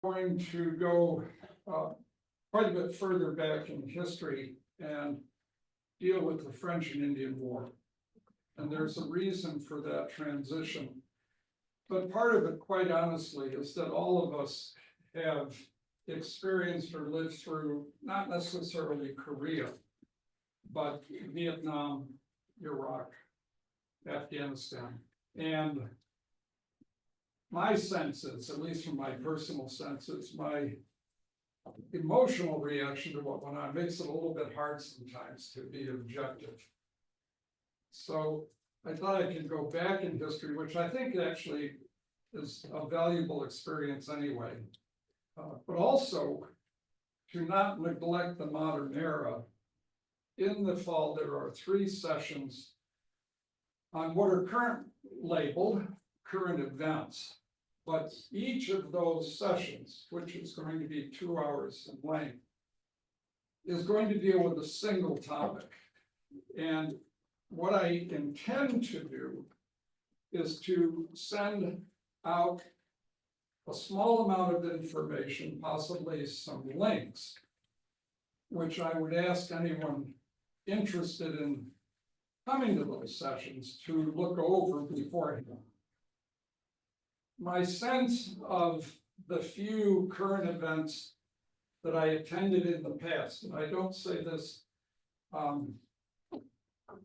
going to go quite a bit further back in history and deal with the French and Indian War. And there's a reason for that transition. But part of it, quite honestly, is that all of us have experienced or lived through, not necessarily Korea, but Vietnam, Iraq, Afghanistan. And my senses, at least from my personal senses, my emotional reaction to what went on makes it a little bit hard sometimes to be objective. So I thought I could go back in history, which I think actually is a valuable experience anyway. But also to not neglect the modern era. In the fall, there are 3 sessions on what are labeled current events. But each of those sessions, which is going to be 2 hours in length, is going to deal with a single topic. And what I intend to do is to send out a small amount of information, possibly some links, which I would ask anyone interested in coming to those sessions to look over beforehand. My sense of the few current events that I attended in the past, and I don't say this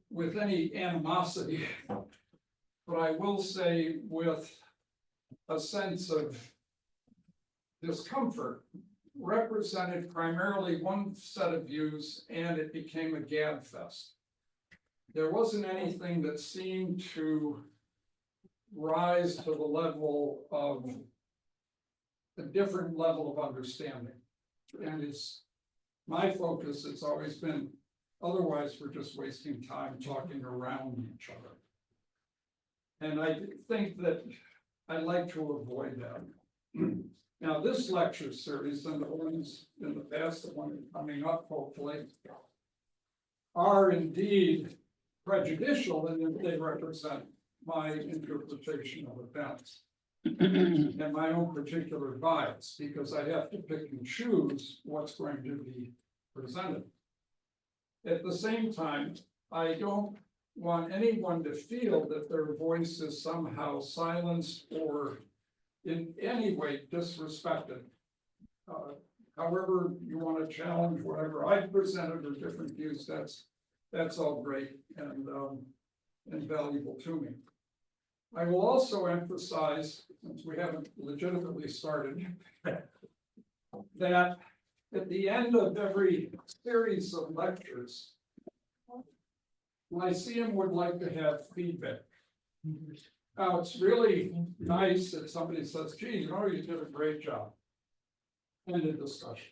with any animosity, but I will say with a sense of discomfort, represented primarily one set of views, and it became a gab fest. There wasn't anything that seemed to rise to the level of a different level of understanding. And it's my focus has always been, otherwise we're just wasting time talking around each other. And I think that I'd like to avoid that. Now, this lecture series and the ones in the past, the one coming up, hopefully, are indeed prejudicial in that they represent my interpretation of events and my own particular bias, because I have to pick and choose what's going to be presented. At the same time, I don't want anyone to feel that their voice is somehow silenced or in any way disrespected. However you want to challenge whatever I've presented or different views, that's all great and valuable to me. I will also emphasize, since we haven't legitimately started, that at the end of every series of lectures, Lyceum would like to have feedback. Now, it's really nice that somebody says, gee, you did a great job. End of discussion.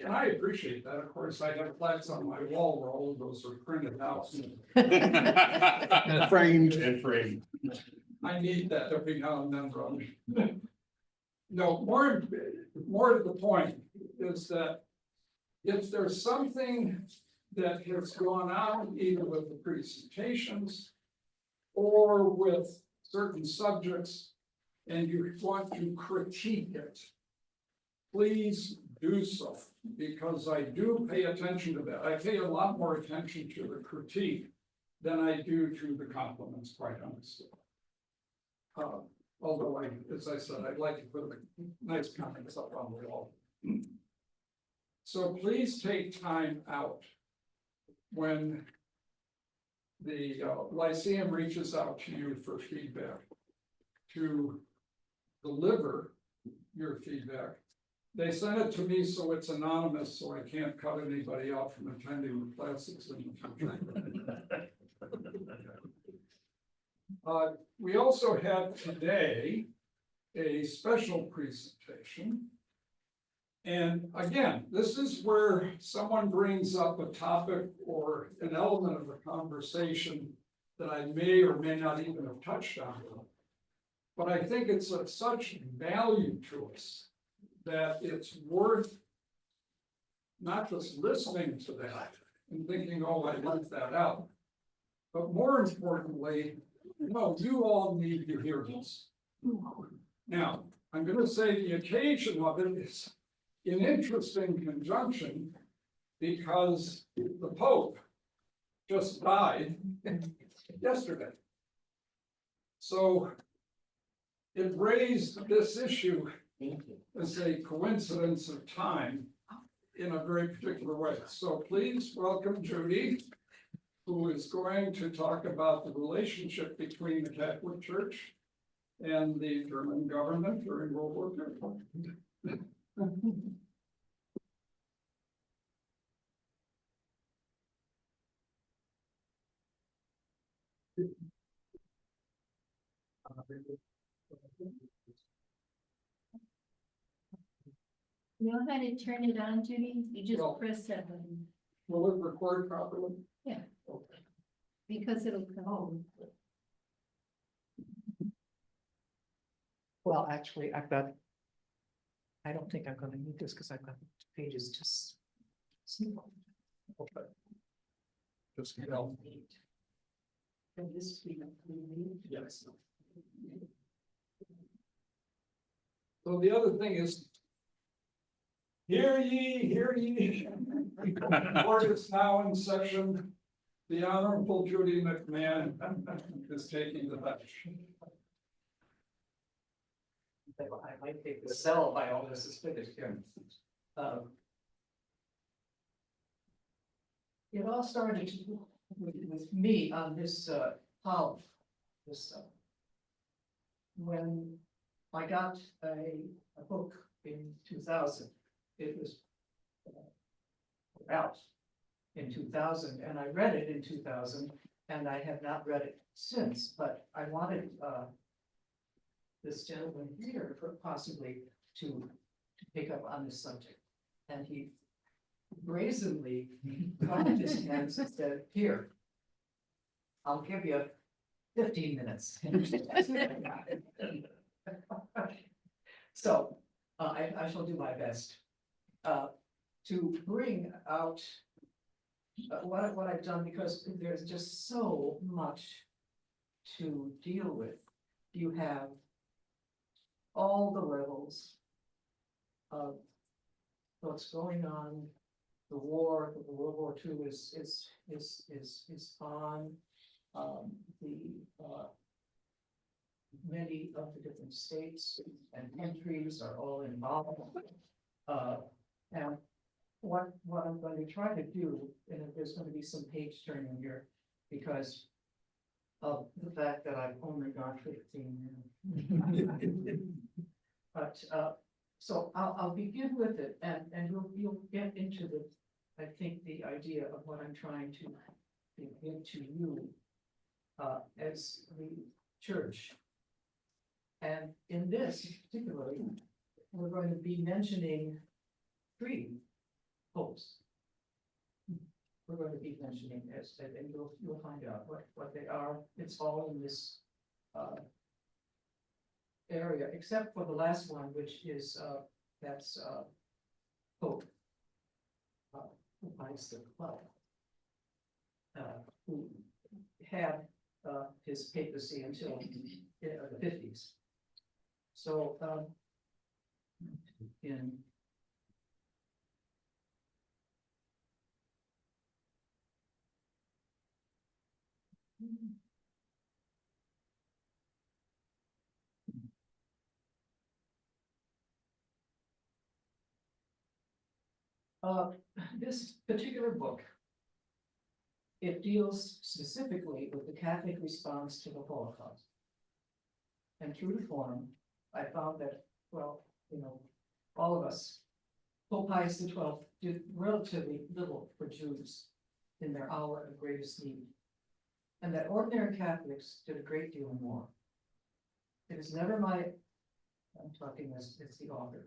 And I appreciate that. Of course, I have plaques on my wall where all of those are printed out. And framed. And framed. I need that every now and then, Ron. No, more to the point is that if there's something that has gone on either with the presentations or with certain subjects and you want to critique it, please do so, because I do pay attention to that. I pay a lot more attention to the critique than I do to the compliments, quite honestly. Although as I said, I'd like to put the nice comments up on the wall. So please take time out when the Lyceum reaches out to you for feedback to deliver your feedback. They send it to me so it's anonymous, so I can't cut anybody out from attending the classes in the future. We also have today a special presentation. And again, this is where someone brings up a topic or an element of the conversation that I may or may not even have touched on. But I think it's of such value to us that it's worth not just listening to that and thinking, oh, I left that out. But more importantly, no, you all need to hear this. Now, I'm gonna say the occasion of it is in interesting conjunction because the Pope just died yesterday. So it raised this issue as a coincidence of time in a very particular way. So please welcome Judy, who is going to talk about the relationship between the Catholic Church and the German government during World War II. You know how to turn it on, Judy? You just Well- press that button, Will it record properly? because it'll come. Well, actually, I don't think I'm gonna need this because I've got pages just. Okay. Just help. And this we need. Yes. So the other thing is. Hear ye, hear ye. Court is now in session. The Honorable Judy McMahon is taking the bench. I might take the cell by all this is finished here. It all started with me on this, Holland, when I got a book in 2000, it was out in 2000, and I read it in 2000, and I have not read it since, but I wanted, this gentleman here for possibly to pick up on this subject. And he brazenly clapped his hands and said, here, I'll give you 15 minutes. So, I shall do my best, to bring out what I've done, because there's just so much to deal with. You have all the levels of what's going on, the war, the World War II is on, many of the different states and countries are all involved. And what I'm going to try to do, and there's going to be some page turning here, because of the fact that I've only got 15 minutes. But, so I'll begin with it, and you'll get into I think the idea of what I'm trying to give to you, as the church. And in this particularly, we're going to be mentioning 3 popes. We're going to be mentioning this, and you'll find out what they are. It's all in this area, except for the last one, which is that's Pope Pius the 12th, who had his papacy until the 50s. So in this particular book, it deals specifically with the Catholic response to the Holocaust. And through the forum, I found that, well, you know, all of us, Pope Pius the 12th did relatively little for Jews in their hour of greatest need, and that ordinary Catholics did a great deal more. It is never I'm talking as the author,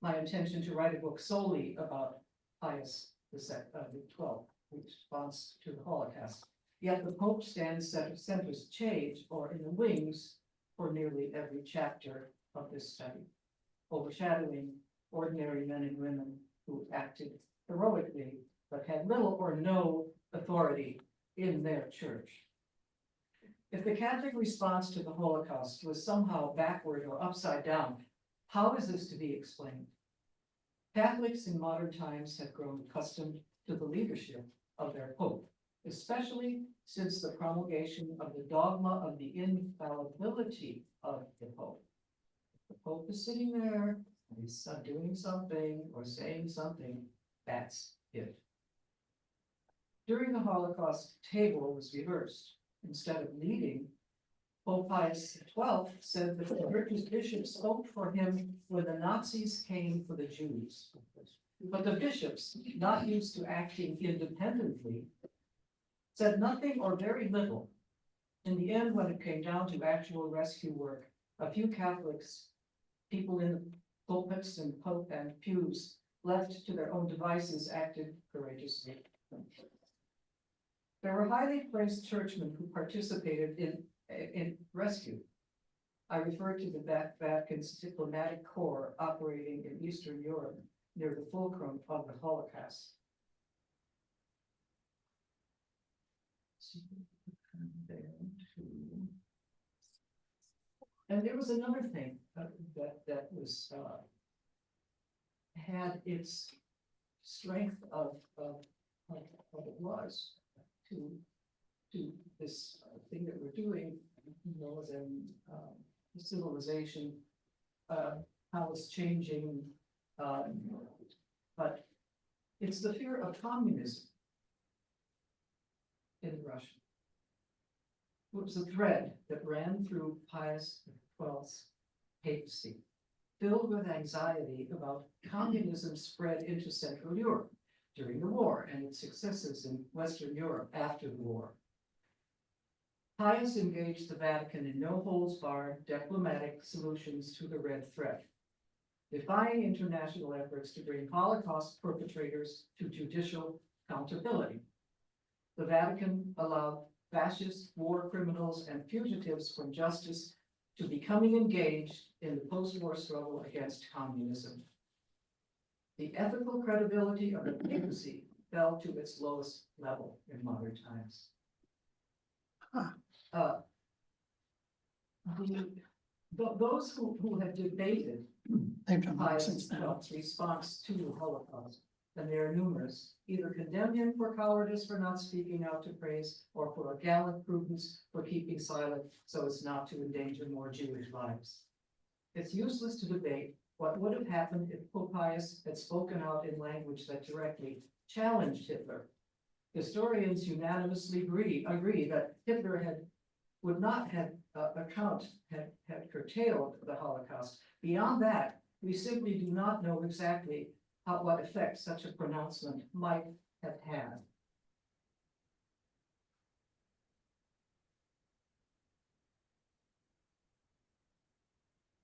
my intention to write a book solely about Pius the 12th, response to the Holocaust. Yet the Pope stands center stage or in the wings for nearly every chapter of this study, overshadowing ordinary men and women who acted heroically but had little or no authority in their church. If the Catholic response to the Holocaust was somehow backward or upside down, how is this to be explained? Catholics in modern times have grown accustomed to the leadership of their Pope, especially since the promulgation of the dogma of the infallibility of the Pope. The Pope is sitting there, and he's doing something or saying something, that's it. During the Holocaust, table was reversed. Instead of leading, Pope Pius XII said that the church's bishops spoke for him when the Nazis came for the Jews. But the bishops, not used to acting independently, said nothing or very little. In the end, when it came down to actual rescue work, a few Catholics, people in the pulpits and pews, left to their own devices, acted courageously. There were highly placed churchmen who participated in rescue. I refer to the Vatican's diplomatic corps operating in Eastern Europe near the fulcrum of the Holocaust. And there was another thing that was had its strength of what it was to this thing that we're doing, as in civilization, how it's changing, but it's the fear of communism in Russia. It was a thread that ran through Pius XII's papacy, filled with anxiety about communism spread into Central Europe during the war and its successes in Western Europe after the war. Pius engaged the Vatican in no-holds-barred diplomatic solutions to the red thread, defying international efforts to bring Holocaust perpetrators to judicial accountability. The Vatican allowed fascist war criminals and fugitives from justice to becoming engaged in the post-war struggle against communism. The ethical credibility of the papacy fell to its lowest level in modern times. Those who have debated They've done that Pius since then. XII's response to the Holocaust, and they are numerous, either condemn him for cowardice for not speaking out to praise, or for a gallant prudence for keeping silent so as not to endanger more Jewish lives. It's useless to debate what would have happened if Pope Pius had spoken out in language that directly challenged Hitler. Historians unanimously agree that Hitler would not have had curtailed the Holocaust. Beyond that, we simply do not know exactly what effect such a pronouncement might have had.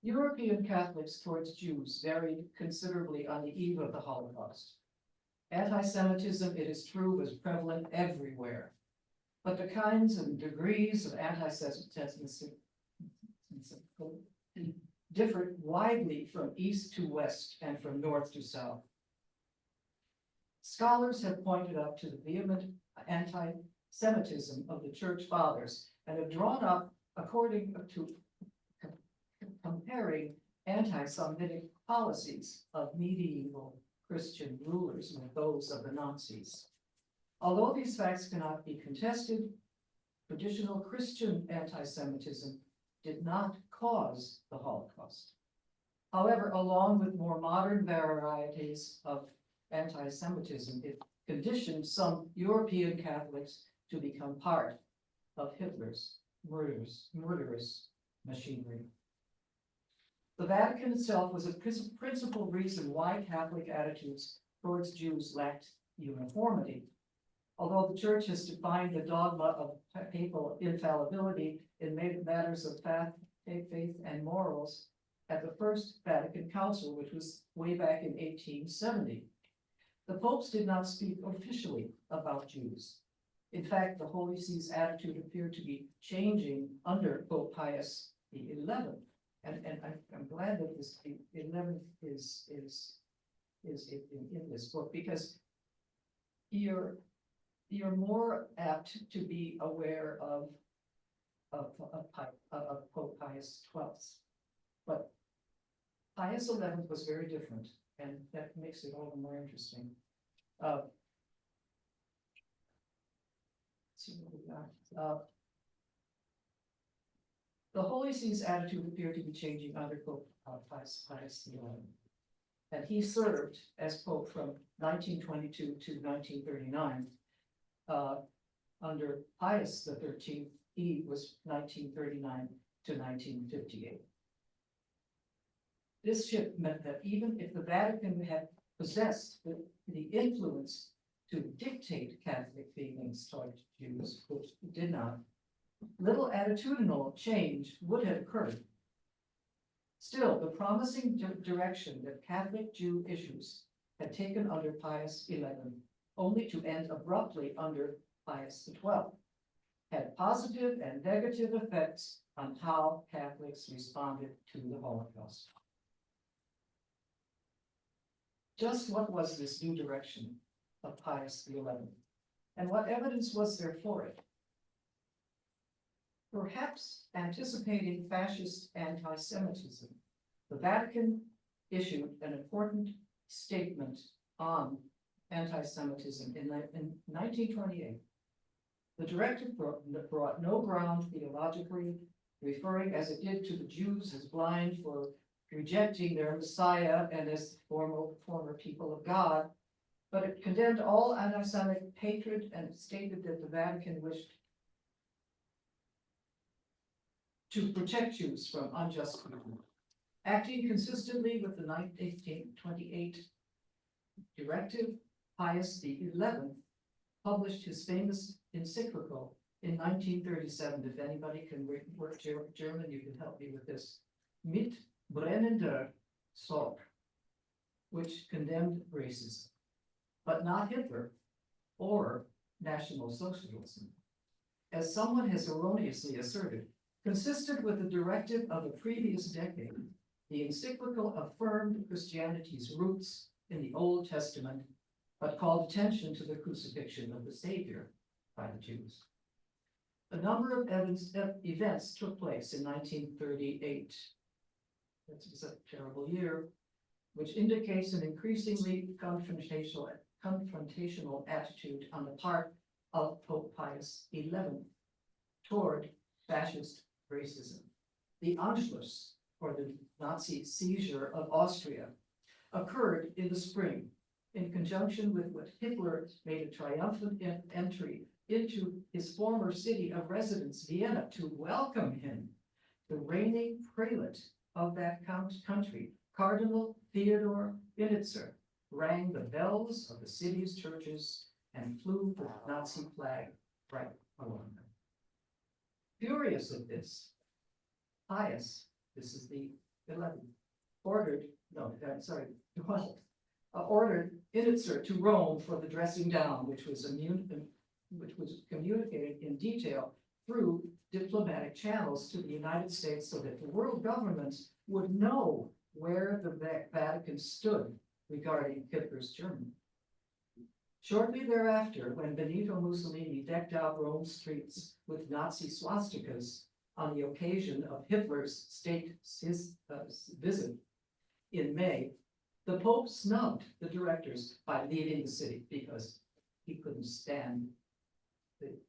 European Catholics towards Jews varied considerably on the eve of the Holocaust. Anti-Semitism, it is true, was prevalent everywhere, but the kinds and degrees of anti-Semitism differed widely from east to west and from north to south. Scholars have pointed up to the vehement anti-Semitism of the Church Fathers and have drawn up, according to comparing anti-Semitic policies of medieval Christian rulers with those of the Nazis. Although these facts cannot be contested, traditional Christian anti-Semitism did not cause the Holocaust. However, along with more modern varieties of anti-Semitism, it conditioned some European Catholics to become part of Hitler's murderous machinery. The Vatican itself was a principal reason why Catholic attitudes towards Jews lacked uniformity. Although the Church has defined the dogma of papal infallibility in matters of faith and morals at the First Vatican Council, which was way back in 1870, the popes did not speak officially about Jews. In fact, the Holy See's attitude appeared to be changing under Pope Pius XI. And I'm glad that this 11th is in this book, because you're more apt to be aware of of Pope Pius XII. But Pius XI was very different, and that makes it all the more interesting. Let's see what we got. The Holy See's attitude appeared to be changing under Pope Pius XI. And he served as Pope from 1922 to 1939. Under Pius XIII, he was 1939 to 1958. This shift meant that even if the Vatican had possessed the influence to dictate Catholic feelings toward Jews, which it did not, little attitudinal change would have occurred. Still, the promising direction that Catholic Jew issues had taken under Pius XI, only to end abruptly under Pius XII, had positive and negative effects on how Catholics responded to the Holocaust. Just what was this new direction of Pius XI, and what evidence was there for it? Perhaps anticipating fascist anti-Semitism, the Vatican issued an important statement on anti-Semitism in 1928. The directive brought no ground theologically, referring as it did to the Jews as blind for rejecting their Messiah and as the former people of God, but it condemned all anti-Semitic hatred and stated that the Vatican wished to protect Jews from unjust treatment. Acting consistently with the 1828 directive, Pius XI published his famous encyclical in 1937. If anybody can work German, you can help me with this. Mit brennender Sorg, which condemned racism, but not Hitler or National Socialism. As someone has erroneously asserted, consistent with the directive of the previous decade, the encyclical affirmed Christianity's roots in the Old Testament, but called attention to the crucifixion of the Savior by the Jews. A number of events took place in 1938. That was a terrible year, which indicates an increasingly confrontational attitude on the part of Pope Pius XI toward fascist racism. The Anschluss, or the Nazi seizure of Austria, occurred in the spring in conjunction with what Hitler made a triumphant entry into his former city of residence, Vienna, to welcome him. The reigning prelate of that country, Cardinal Theodor Innitzer, rang the bells of the city's churches and flew the Nazi flag right along them. Furious at this, Pius, this is the 11th, ordered Innitzer to Rome for the dressing down, which was communicated in detail through diplomatic channels to the United States so that the world governments would know where the Vatican stood regarding Hitler's Germany. Shortly thereafter, when Benito Mussolini decked out Rome's streets with Nazi swastikas on the occasion of Hitler's state visit in May, the Pope snubbed the directors by leaving the city because he couldn't stand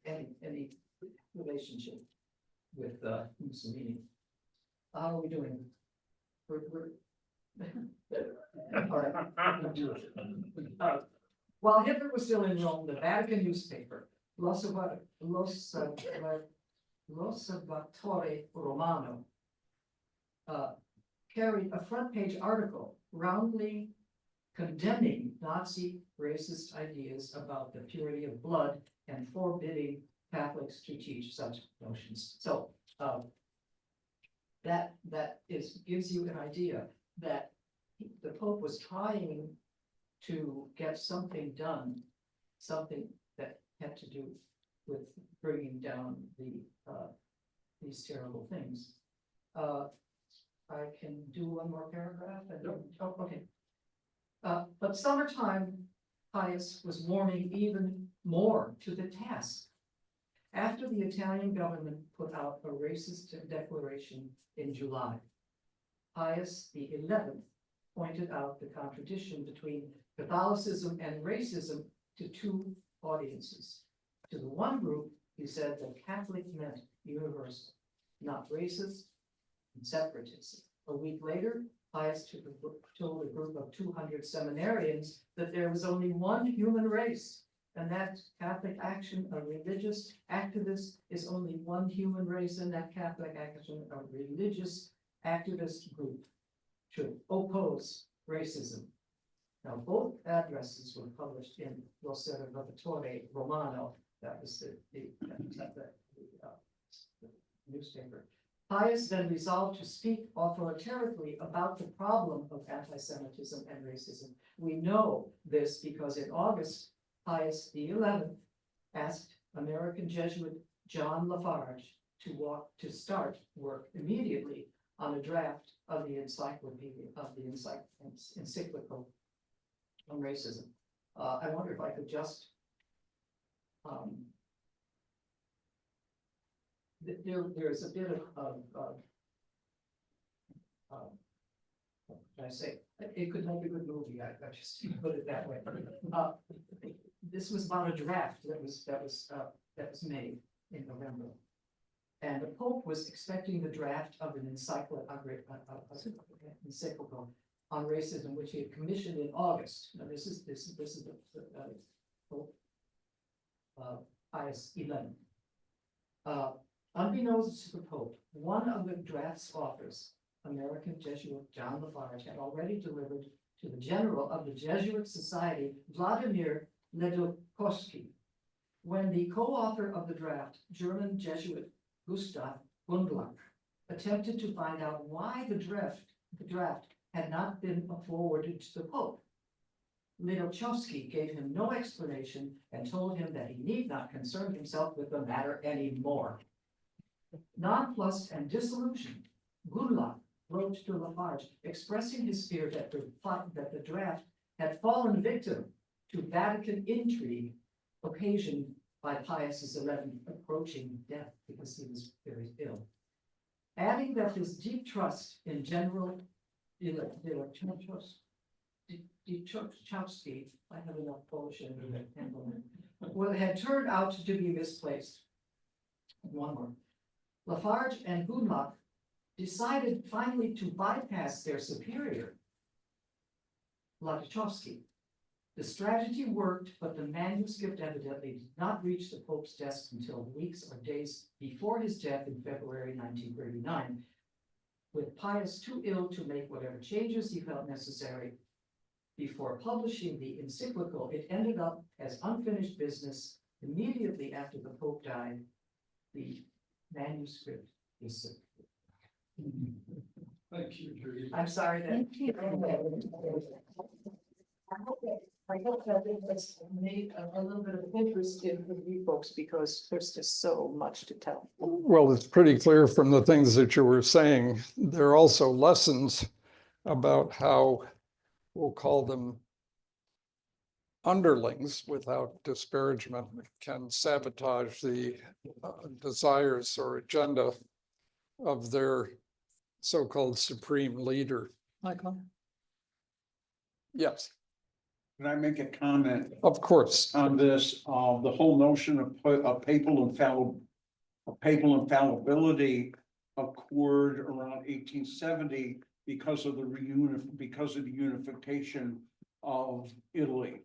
any relationship with Mussolini. How are we doing? We're all right. While Hitler was still in Rome, the Vatican newspaper, L'Osservatore Romano, carried a front-page article roundly condemning Nazi racist ideas about the purity of blood and forbidding Catholics to teach such notions. So that gives you an idea that the Pope was trying to get something done, something that had to do with bringing down these terrible things. I can do one more paragraph. Oh, okay. But summertime, Pius was warming even more to the task. after the Italian government put out a racist declaration in July. Pius XI pointed out the contradiction between Catholicism and racism to two audiences. To the one group, he said that Catholic meant universal, not racist and separatist. A week later, Pius told a group of 200 seminarians that there was only one human race, and that Catholic action of religious activists is only one human race, and that Catholic action of religious activist group should oppose racism. Now, both addresses were published in L'Osservatore Romano, that was the newspaper. Pius then resolved to speak authoritatively about the problem of anti-Semitism and racism. We know this because in August, Pius XI asked American Jesuit John Lafarge to start work immediately on a draft of the encyclical on racism. I wonder if I could just there's a bit of what can I say? It could make a good movie. I just put it that way. This was about a draft that was made in November, and the Pope was expecting the draft of an encyclical on racism, which he had commissioned in August. Now, this is the Pope Pius XI. Unbeknownst to the Pope, one of the draft's authors, American Jesuit John Lafarge, had already delivered to the general of the Jesuit Society, Vladimir Ledukovsky. When the co-author of the draft, German Jesuit Gustav Gundlach, attempted to find out why the draft had not been forwarded to the Pope, Ledukovsky gave him no explanation and told him that he need not concern himself with the matter anymore. Nonplussed and disillusioned, Gundlach wrote to Lafarge, expressing his fear that the draft had fallen victim to Vatican intrigue occasioned by Pius XI approaching death because he was very ill. Adding that his deep trust in General Ledukovsky, I have enough Polish in me to handle it, well, had turned out to be misplaced. One more. Lafarge and Gundlach decided finally to bypass their superior, Ledukovsky. The strategy worked, but the manuscript evidently did not reach the Pope's desk until weeks or days before his death in February 1939. With Pius too ill to make whatever changes he felt necessary before publishing the encyclical, it ended up as unfinished business immediately after the Pope died. The manuscript is. Thank you, Judy. I'm sorry that. Thank you. I hope that it's made a little bit of interest in you folks because there's just so much to tell. Well, it's pretty clear from the things that you were saying. There are also lessons about how, we'll call them underlings without disparagement, can sabotage the desires or agenda of their so-called supreme leader. Michael? Yes, Can I make a comment of course. on this? The whole notion of papal infallibility occurred around 1870 because of the unification of Italy.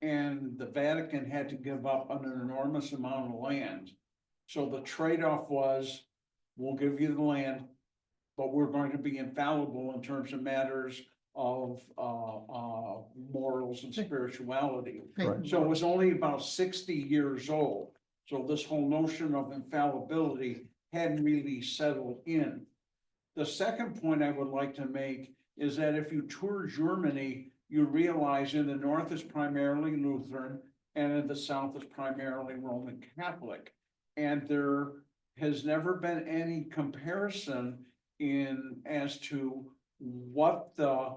And the Vatican had to give up an enormous amount of land. So the trade-off was, we'll give you the land, but we're going to be infallible in terms of matters of morals and spirituality. Right. So it was only about 60 years old. So this whole notion of infallibility hadn't really settled in. The second point I would like to make is that if you tour Germany, you realize in the north is primarily Lutheran and in the south is primarily Roman Catholic. And there has never been any comparison as to what the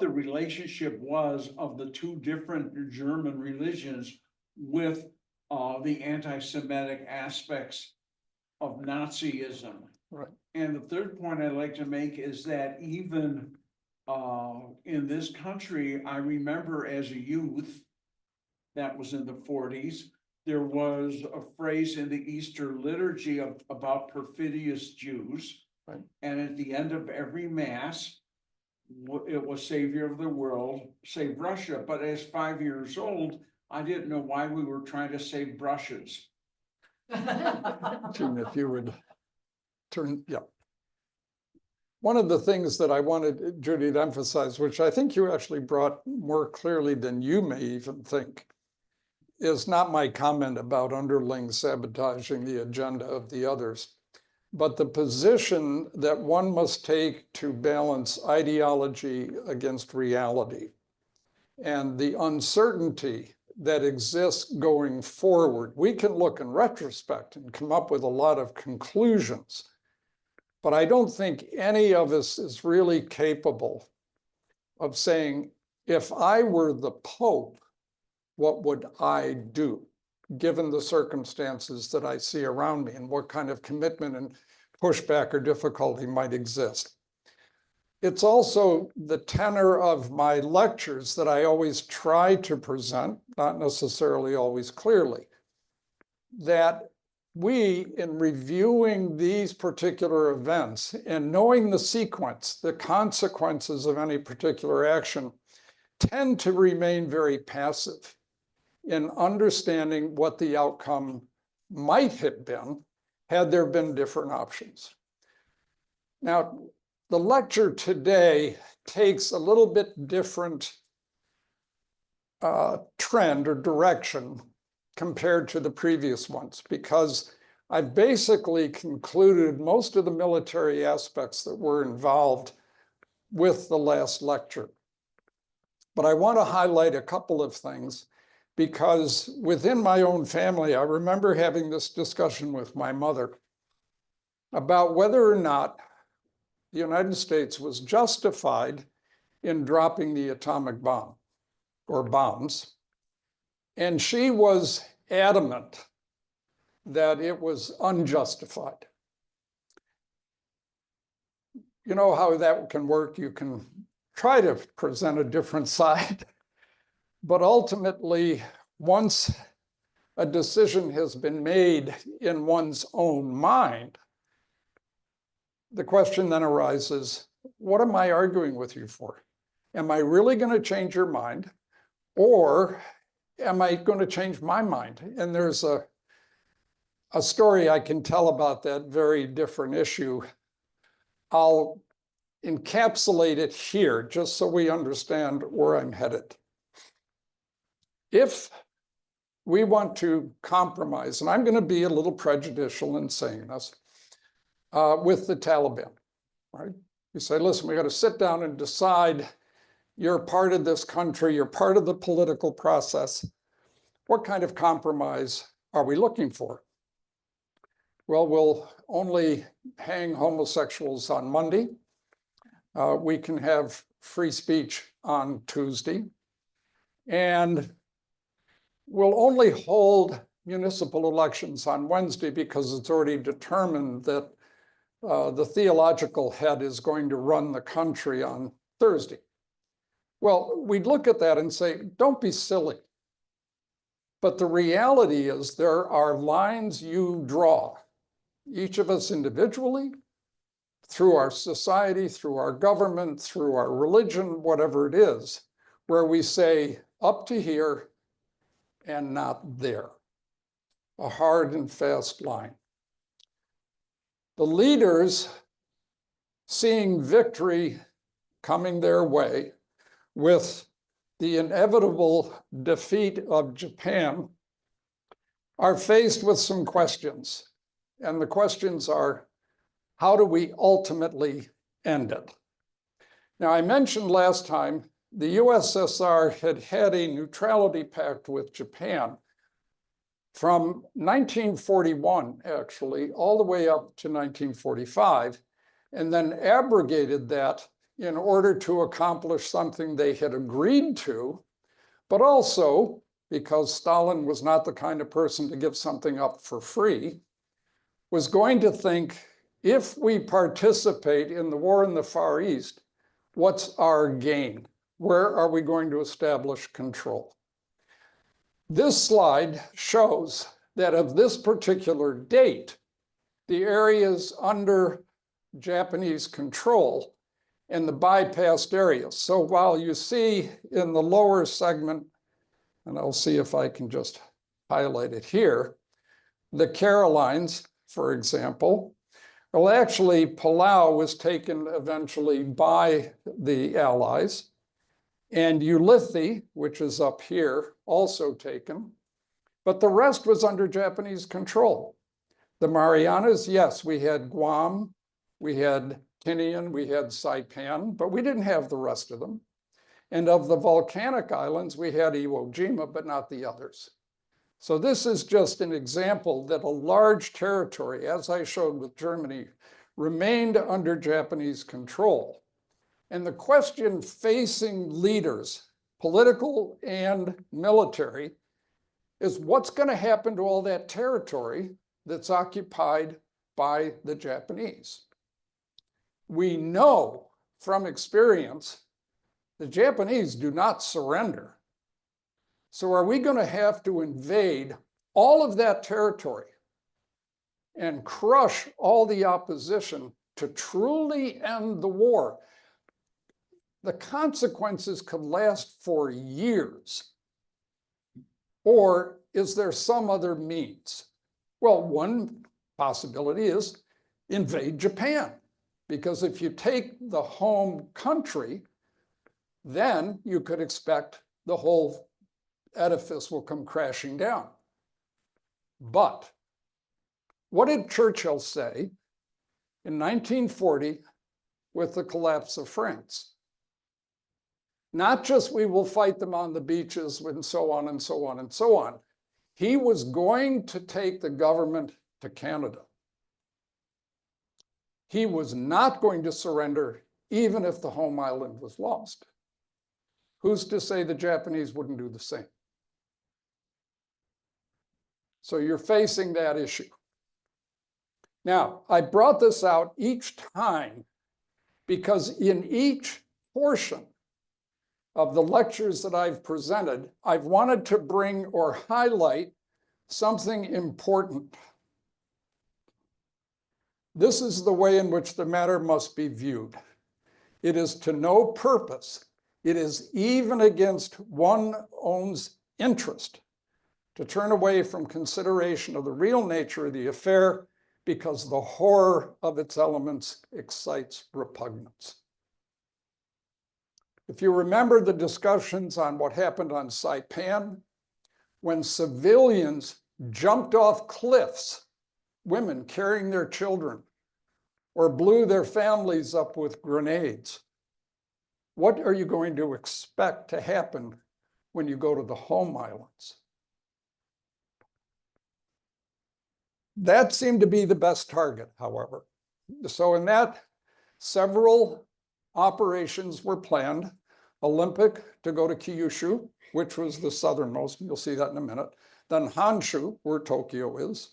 relationship was of the two different German religions with the anti-Semitic aspects of Nazism. Right. And the third point I'd like to make is that even in this country, I remember as a youth, that was in the 40s, there was a phrase in the Easter liturgy about perfidious Jews. Right. And at the end of every mass, it was Savior of the world, save Russia. But as 5 years old, I didn't know why we were trying to save brushes. Gene, if you would turn, yeah. One of the things that I wanted Judy to emphasize, which I think you actually brought more clearly than you may even think, is not my comment about underlings sabotaging the agenda of the others, but the position that one must take to balance ideology against reality and the uncertainty that exists going forward. We can look in retrospect and come up with a lot of conclusions, but I don't think any of us is really capable of saying, if I were the Pope, what would I do, given the circumstances that I see around me and what kind of commitment and pushback or difficulty might exist. It's also the tenor of my lectures that I always try to present, not necessarily always clearly, that we, in reviewing these particular events and knowing the sequence, the consequences of any particular action, tend to remain very passive in understanding what the outcome might have been had there been different options. Now, the lecture today takes a little bit different trend or direction compared to the previous ones, because I've basically concluded most of the military aspects that were involved with the last lecture. But I want to highlight a couple of things, because within my own family, I remember having this discussion with my mother about whether or not the United States was justified in dropping the atomic bomb or bombs. And she was adamant that it was unjustified. You know how that can work? You can try to present a different side, but ultimately, once a decision has been made in one's own mind, the question then arises, what am I arguing with you for? Am I really going to change your mind, or am I going to change my mind? And there's a story I can tell about that very different issue. I'll encapsulate it here just so we understand where I'm headed. If we want to compromise, and I'm going to be a little prejudicial in saying this, with the Taliban, right? You say, listen, we got to sit down and decide, you're part of this country, you're part of the political process. What kind of compromise are we looking for? Well, we'll only hang homosexuals on Monday. We can have free speech on Tuesday. And we'll only hold municipal elections on Wednesday because it's already determined that the theological head is going to run the country on Thursday. Well, we'd look at that and say, don't be silly. But the reality is there are lines you draw, each of us individually, through our society, through our government, through our religion, whatever it is, where we say up to here and not there. A hard and fast line. The leaders, seeing victory coming their way with the inevitable defeat of Japan, are faced with some questions. And the questions are, how do we ultimately end it? Now, I mentioned last time the USSR had had a neutrality pact with Japan from 1941, actually, all the way up to 1945, and then abrogated that in order to accomplish something they had agreed to, but also because Stalin was not the kind of person to give something up for free, was going to think, if we participate in the war in the Far East, what's our gain? Where are we going to establish control? This slide shows that of this particular date, the areas under Japanese control and the bypassed areas. So while you see in the lower segment, and I'll see if I can just highlight it here, the Carolines, for example, well, actually, Palau was taken eventually by the Allies, and Ulithi, which is up here, also taken, but the rest was under Japanese control. The Marianas, yes, we had Guam, we had Tinian, we had Saipan, but we didn't have the rest of them. And of the volcanic islands, we had Iwo Jima, but not the others. So this is just an example that a large territory, as I showed with Germany, remained under Japanese control. And the question facing leaders, political and military, is what's going to happen to all that territory that's occupied by the Japanese? We know from experience the Japanese do not surrender. So are we going to have to invade all of that territory and crush all the opposition to truly end the war? The consequences could last for years. Or is there some other means? Well, one possibility is invade Japan, because if you take the home country, then you could expect the whole edifice will come crashing down. But what did Churchill say in 1940 with the collapse of France? Not just we will fight them on the beaches and so on and so on and so on. He was going to take the government to Canada. He was not going to surrender even if the home island was lost. Who's to say the Japanese wouldn't do the same? So you're facing that issue. Now, I brought this out each time because in each portion of the lectures that I've presented, I've wanted to bring or highlight something important. This is the way in which the matter must be viewed. It is to no purpose. It is even against one's own interest to turn away from consideration of the real nature of the affair because the horror of its elements excites repugnance. If you remember the discussions on what happened on Saipan, when civilians jumped off cliffs, women carrying their children, or blew their families up with grenades, what are you going to expect to happen when you go to the home islands? That seemed to be the best target, however. So in that, several operations were planned. Olympic to go to Kyushu, which was the southernmost, you'll see that in a minute. Then Honshu, where Tokyo is,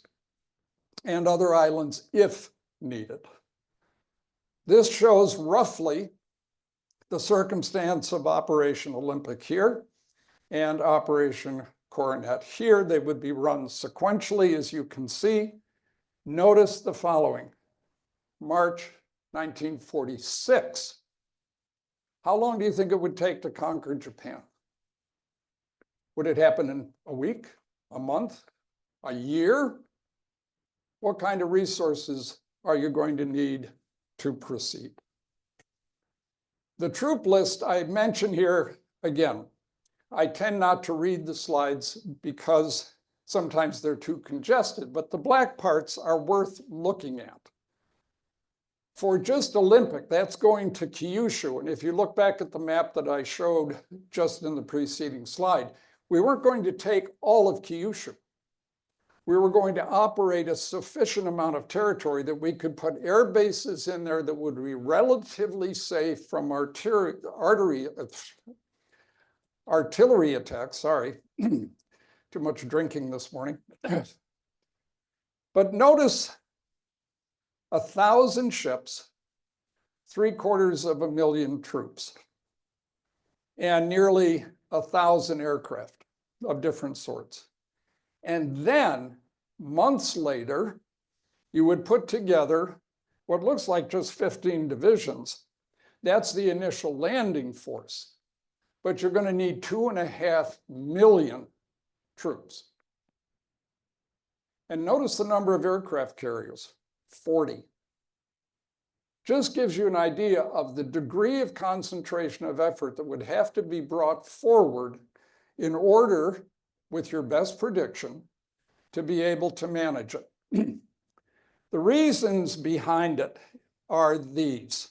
and other islands if needed. This shows roughly the circumstance of Operation Olympic here and Operation Coronet here. They would be run sequentially, as you can see. Notice the following. March 1946. How long do you think it would take to conquer Japan? Would it happen in a week, a month, a year? What kind of resources are you going to need to proceed? The troop list I mention here, again, I tend not to read the slides because sometimes they're too congested, but the black parts are worth looking at. For just Olympic, that's going to Kyushu. And if you look back at the map that I showed just in the preceding slide, we weren't going to take all of Kyushu. We were going to operate a sufficient amount of territory that we could put air bases in there that would be relatively safe from artillery attacks, Too much drinking this morning. But notice 1,000 ships, 750,000 troops, and nearly 1,000 aircraft of different sorts. And then months later, you would put together what looks like just 15 divisions. That's the initial landing force. But you're going to need 2.5 million troops. And notice the number of aircraft carriers, 40. Just gives you an idea of the degree of concentration of effort that would have to be brought forward in order, with your best prediction, to be able to manage it. The reasons behind it are these.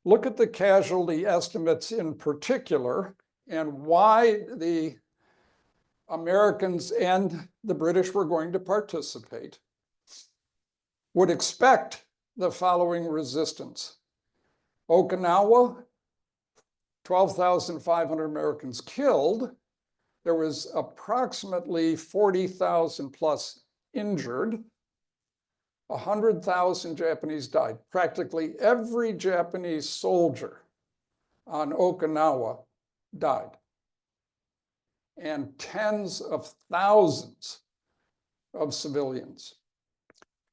Look at the casualty estimates in particular and why the Americans and the British were going to participate. Would expect the following resistance. Okinawa, 12,500 Americans killed. There was approximately 40,000 plus injured. 100,000 Japanese died. Practically every Japanese soldier on Okinawa died. And tens of thousands of civilians.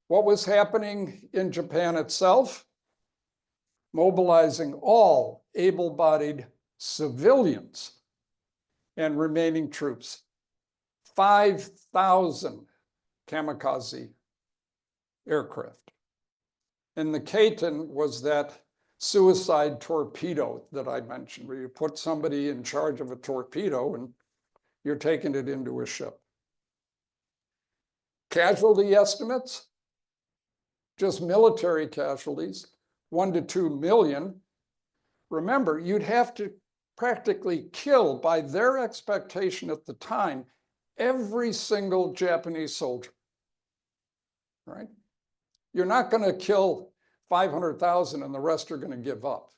What was happening in Japan itself? Mobilizing all able-bodied civilians and remaining troops. 5,000 kamikaze aircraft. And the Kaiten was that suicide torpedo that I mentioned, where you put somebody in charge of a torpedo and you're taking it into a ship. Casualty estimates, just military casualties, 1 to 2 million. Remember, you'd have to practically kill, by their expectation at the time, every single Japanese soldier, right? You're not going to kill 500,000 and the rest are going to give up,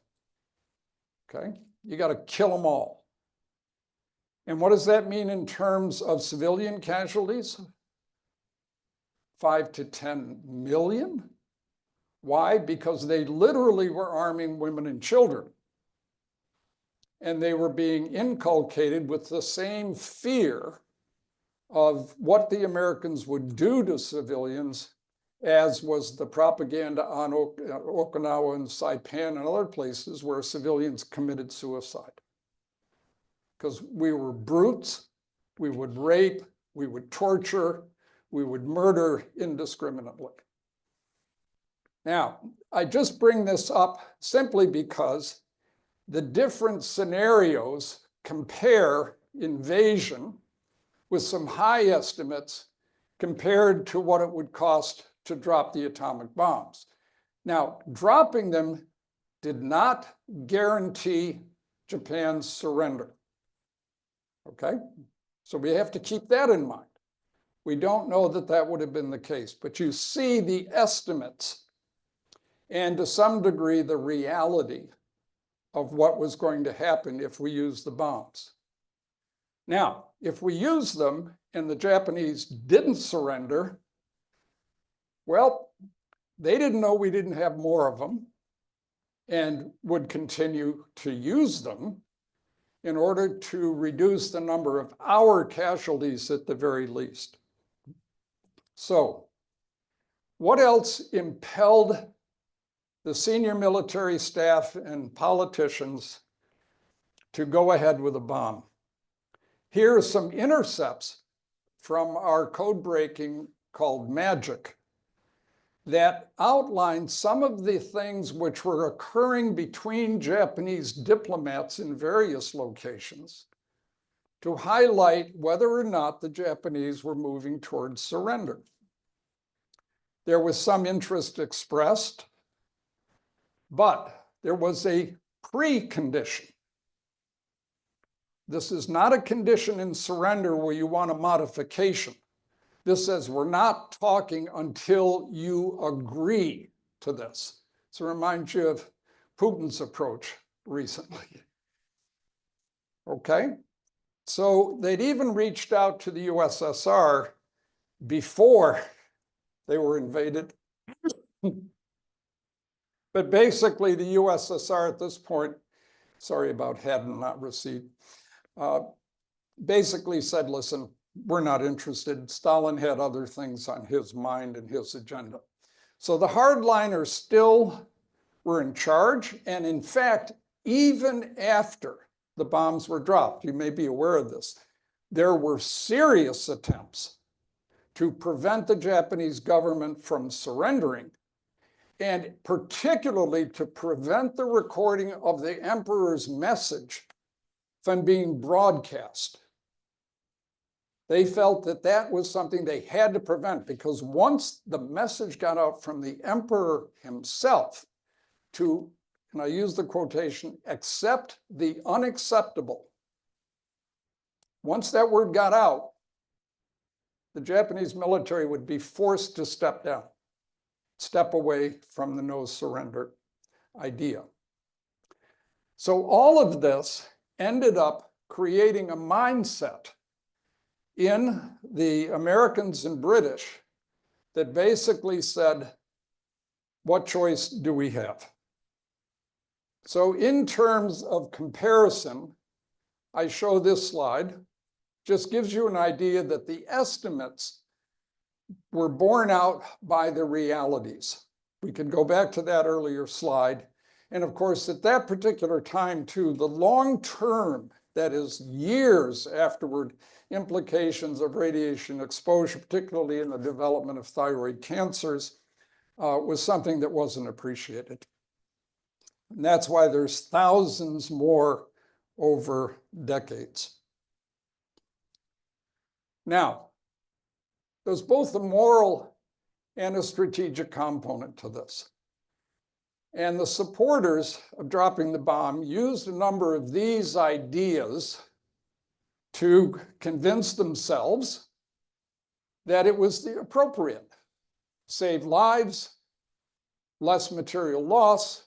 okay? You got to kill them all. And what does that mean in terms of civilian casualties? 5 to 10 million. Why? Because they literally were arming women and children. And they were being inculcated with the same fear of what the Americans would do to civilians as was the propaganda on Okinawa and Saipan and other places where civilians committed suicide. Because we were brutes, we would rape, we would torture, we would murder indiscriminately. Now, I just bring this up simply because the different scenarios compare invasion with some high estimates compared to what it would cost to drop the atomic bombs. Now, dropping them did not guarantee Japan's surrender. Okay? So we have to keep that in mind. We don't know that that would have been the case, but you see the estimates and to some degree the reality of what was going to happen if we use the bombs. Now, if we use them and the Japanese didn't surrender, well, they didn't know we didn't have more of them and would continue to use them in order to reduce the number of our casualties at the very least. So, what else impelled the senior military staff and politicians to go ahead with a bomb? Here are some intercepts from our code breaking called MAGIC that outline some of the things which were occurring between Japanese diplomats in various locations to highlight whether or not the Japanese were moving towards surrender. There was some interest expressed, but there was a precondition. This is not a condition in surrender where you want a modification. This says we're not talking until you agree to this. So it reminds you of Putin's approach recently. Okay? So they'd even reached out to the USSR before they were invaded. But basically the USSR at this point, sorry about had and not received, basically said, listen, we're not interested. Stalin had other things on his mind and his agenda. So the hardliners still were in charge. And in fact, even after the bombs were dropped, you may be aware of this, there were serious attempts to prevent the Japanese government from surrendering, and particularly to prevent the recording of the emperor's message from being broadcast. They felt that that was something they had to prevent, because once the message got out from the emperor himself to, and I use the quotation, accept the unacceptable, once that word got out, the Japanese military would be forced to step down, step away from the no surrender idea. So all of this ended up creating a mindset in the Americans and British that basically said, what choice do we have? So in terms of comparison, I show this slide, just gives you an idea that the estimates were borne out by the realities. We could go back to that earlier slide. And of course, at that particular time too, the long-term, that is years afterward, implications of radiation exposure, particularly in the development of thyroid cancers, was something that wasn't appreciated. And that's why there's thousands more over decades. Now, there's both a moral and a strategic component to this. And the supporters of dropping the bomb used a number of these ideas to convince themselves that it was the appropriate. Save lives, less material loss,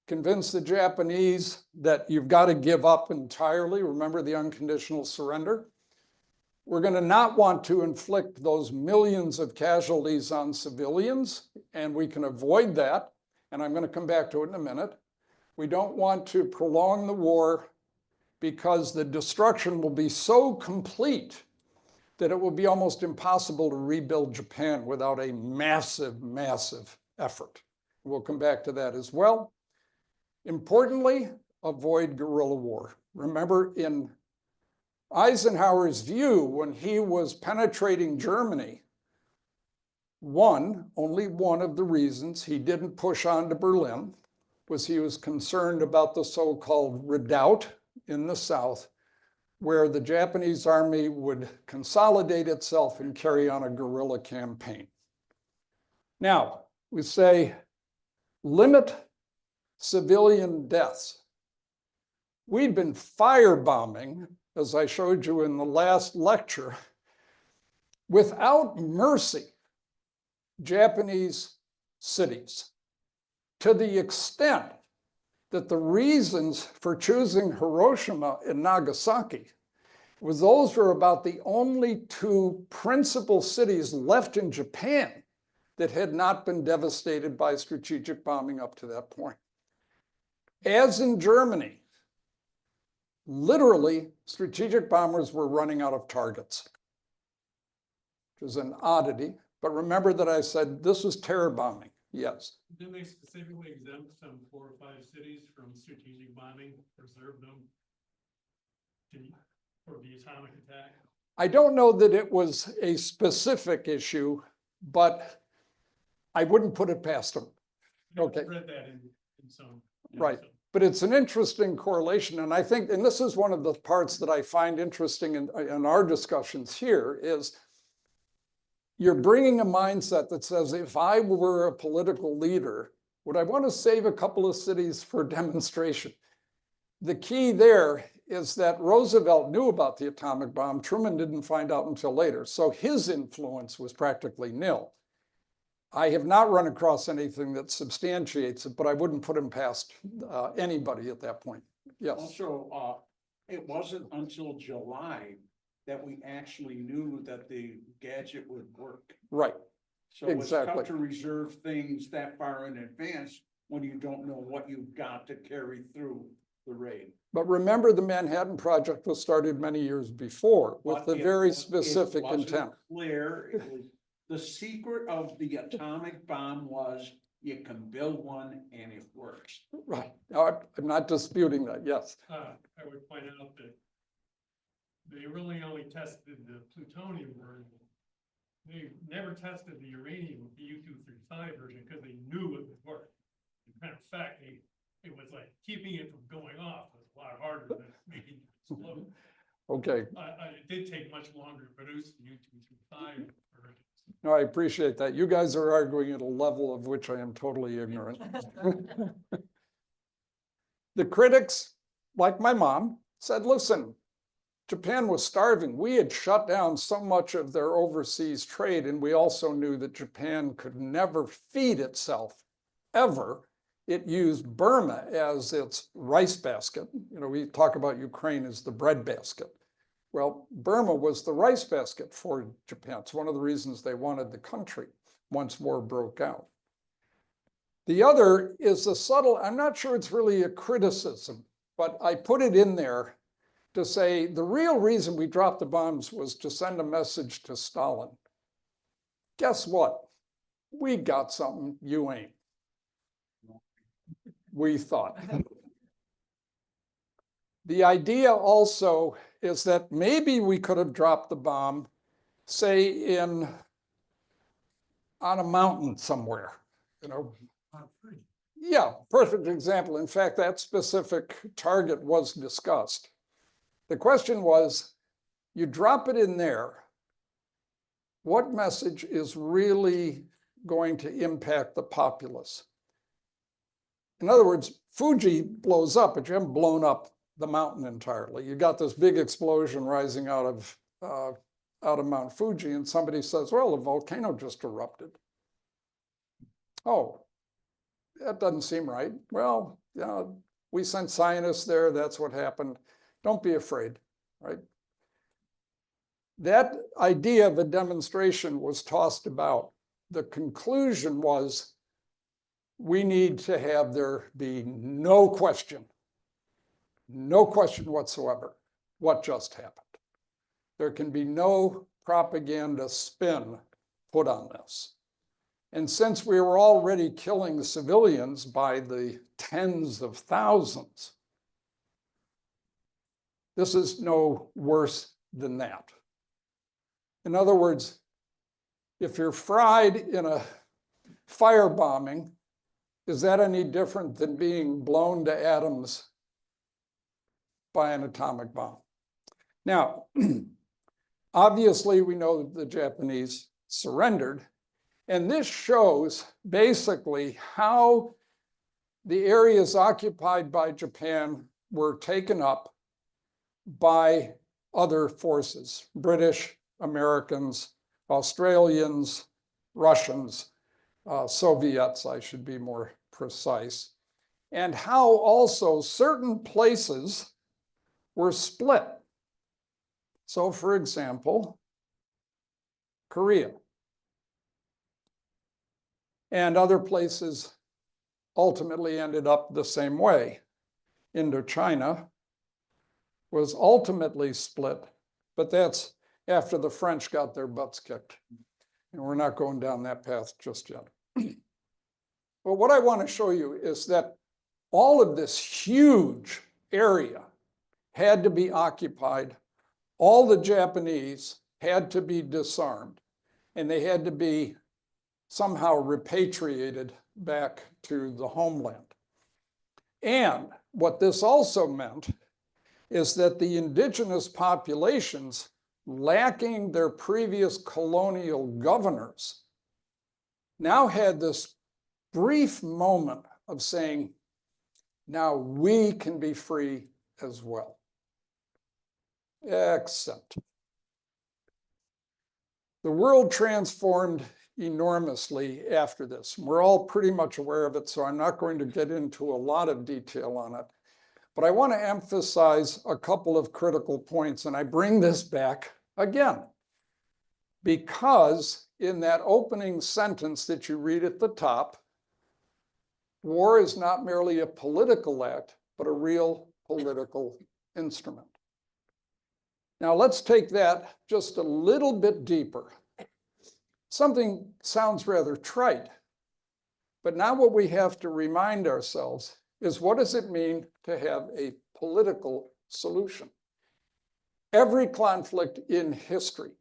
convince the Japanese that you've got to give up entirely. Remember the unconditional surrender. We're going to not want to inflict those millions of casualties on civilians, and we can avoid that. And I'm going to come back to it in a minute. We don't want to prolong the war because the destruction will be so complete that it will be almost impossible to rebuild Japan without a massive, massive effort. We'll come back to that as well. Importantly, avoid guerrilla war. Remember, in Eisenhower's view, when he was penetrating Germany, only one of the reasons he didn't push on to Berlin was he was concerned about the so-called redoubt in the south, where the Japanese army would consolidate itself and carry on a guerrilla campaign. Now, we say, limit civilian deaths. We'd been firebombing, as I showed you in the last lecture, without mercy, Japanese cities, to the extent that the reasons for choosing Hiroshima and Nagasaki was those were about the only two principal cities left in Japan that had not been devastated by strategic bombing up to that point. As in Germany, literally, strategic bombers were running out of targets, which is an oddity. But remember that I said this was terror bombing. Yes. Didn't they specifically exempt some 4 or 5 cities from strategic bombing, preserve them for the atomic attack? I don't know that it was a specific issue, but I wouldn't put it past them. Okay. I read that in some. Right. But it's an interesting correlation. And I think, and this is one of the parts that I find interesting in our discussions here, is you're bringing a mindset that says, if I were a political leader, would I want to save a couple of cities for demonstration? The key there is that Roosevelt knew about the atomic bomb. Truman didn't find out until later. So his influence was practically nil. I have not run across anything that substantiates it, but I wouldn't put him past anybody at that point. Yes. Also, It wasn't until July that we actually knew that the gadget would work. Right, So it's Exactly. tough to reserve things that far in advance when you don't know what you've got to carry through the raid. but remember, the Manhattan Project was started many years before with But the it very wa- it specific wasn't intent. Clear, it was, the secret of the atomic bomb was you can build one and it works. Right, now, I'm not disputing that, yes. I would point out that they really only tested the plutonium version. They never tested the uranium, the U-235 version, because they knew it would work. As a matter of fact, it was like keeping it from going off was a lot harder than making it explode. Okay, It did take much longer to produce the U-235 version. no, I appreciate that. You guys are arguing at a level of which I am totally ignorant. The critics, like my mom, said, listen, Japan was starving. We had shut down so much of their overseas trade, and we also knew that Japan could never feed itself, ever. It used Burma as its rice basket. You know, we talk about Ukraine as the bread basket. Well, Burma was the rice basket for Japan. It's one of the reasons they wanted the country once war broke out. The other is a subtle, I'm not sure it's really a criticism, but I put it in there to say the real reason we dropped the bombs was to send a message to Stalin. Guess what? We got something you ain't. We thought. The idea also is that maybe we could have dropped the bomb, say on a mountain somewhere, you know. Yeah, perfect example. In fact, that specific target was discussed. The question was, you drop it in there, what message is really going to impact the populace? In other words, Fuji blows up, but you haven't blown up the mountain entirely. You got this big explosion rising out of Mount Fuji, and somebody says, well, a volcano just erupted. Oh, that doesn't seem right. Well, yeah, we sent scientists there, that's what happened. Don't be afraid, right? That idea of a demonstration was tossed about. The conclusion was, we need to have there be no question whatsoever what just happened. There can be no propaganda spin put on this. And since we were already killing civilians by the tens of thousands, this is no worse than that. In other words, if you're fried in a firebombing, is that any different than being blown to atoms by an atomic bomb? Now, obviously, we know that the Japanese surrendered, and this shows basically how the areas occupied by Japan were taken up by other forces, British, Americans, Australians, Russians, Soviets, I should be more precise, and how also certain places were split. So, for example, Korea and other places ultimately ended up the same way. Indochina was ultimately split, but that's after the French got their butts kicked. And we're not going down that path just yet. But what I want to show you is that all of this huge area had to be occupied. All the Japanese had to be disarmed, and they had to be somehow repatriated back to the homeland. And what this also meant is that the indigenous populations, lacking their previous colonial governors, now had this brief moment of saying, now we can be free as well. Except the world transformed enormously after this. We're all pretty much aware of it, so I'm not going to get into a lot of detail on it. But I want to emphasize a couple of critical points, and I bring this back again. Because in that opening sentence that you read at the top, war is not merely a political act, but a real political instrument. Now let's take that just a little bit deeper. Something sounds rather trite, but now what we have to remind ourselves is, what does it mean to have a political solution? Every conflict in history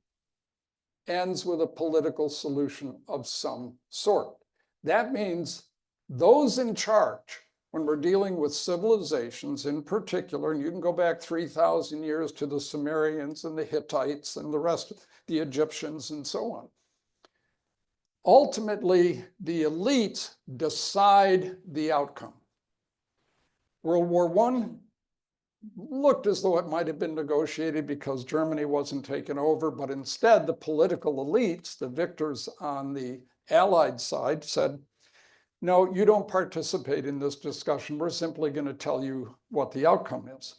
ends with a political solution of some sort. That means those in charge, when we're dealing with civilizations in particular, and you can go back 3,000 years to the Sumerians and the Hittites and the rest of the Egyptians and so on. Ultimately, the elites decide the outcome. World War I looked as though it might have been negotiated because Germany wasn't taken over, but instead the political elites, the victors on the Allied side, said, no, you don't participate in this discussion. We're simply going to tell you what the outcome is.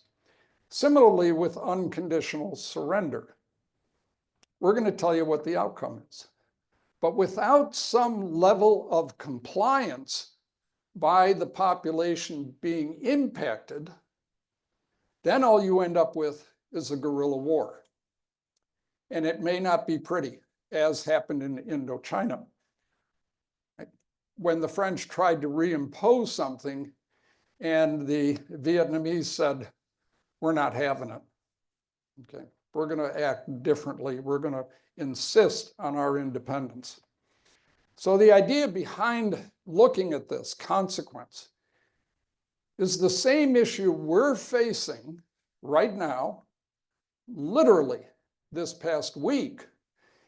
Similarly, with unconditional surrender, we're going to tell you what the outcome is. But without some level of compliance by the population being impacted, then all you end up with is a guerrilla war. And it may not be pretty, as happened in Indochina. When the French tried to reimpose something and the Vietnamese said, we're not having it. Okay, we're going to act differently. We're going to insist on our independence. So the idea behind looking at this consequence is the same issue we're facing right now, literally this past week,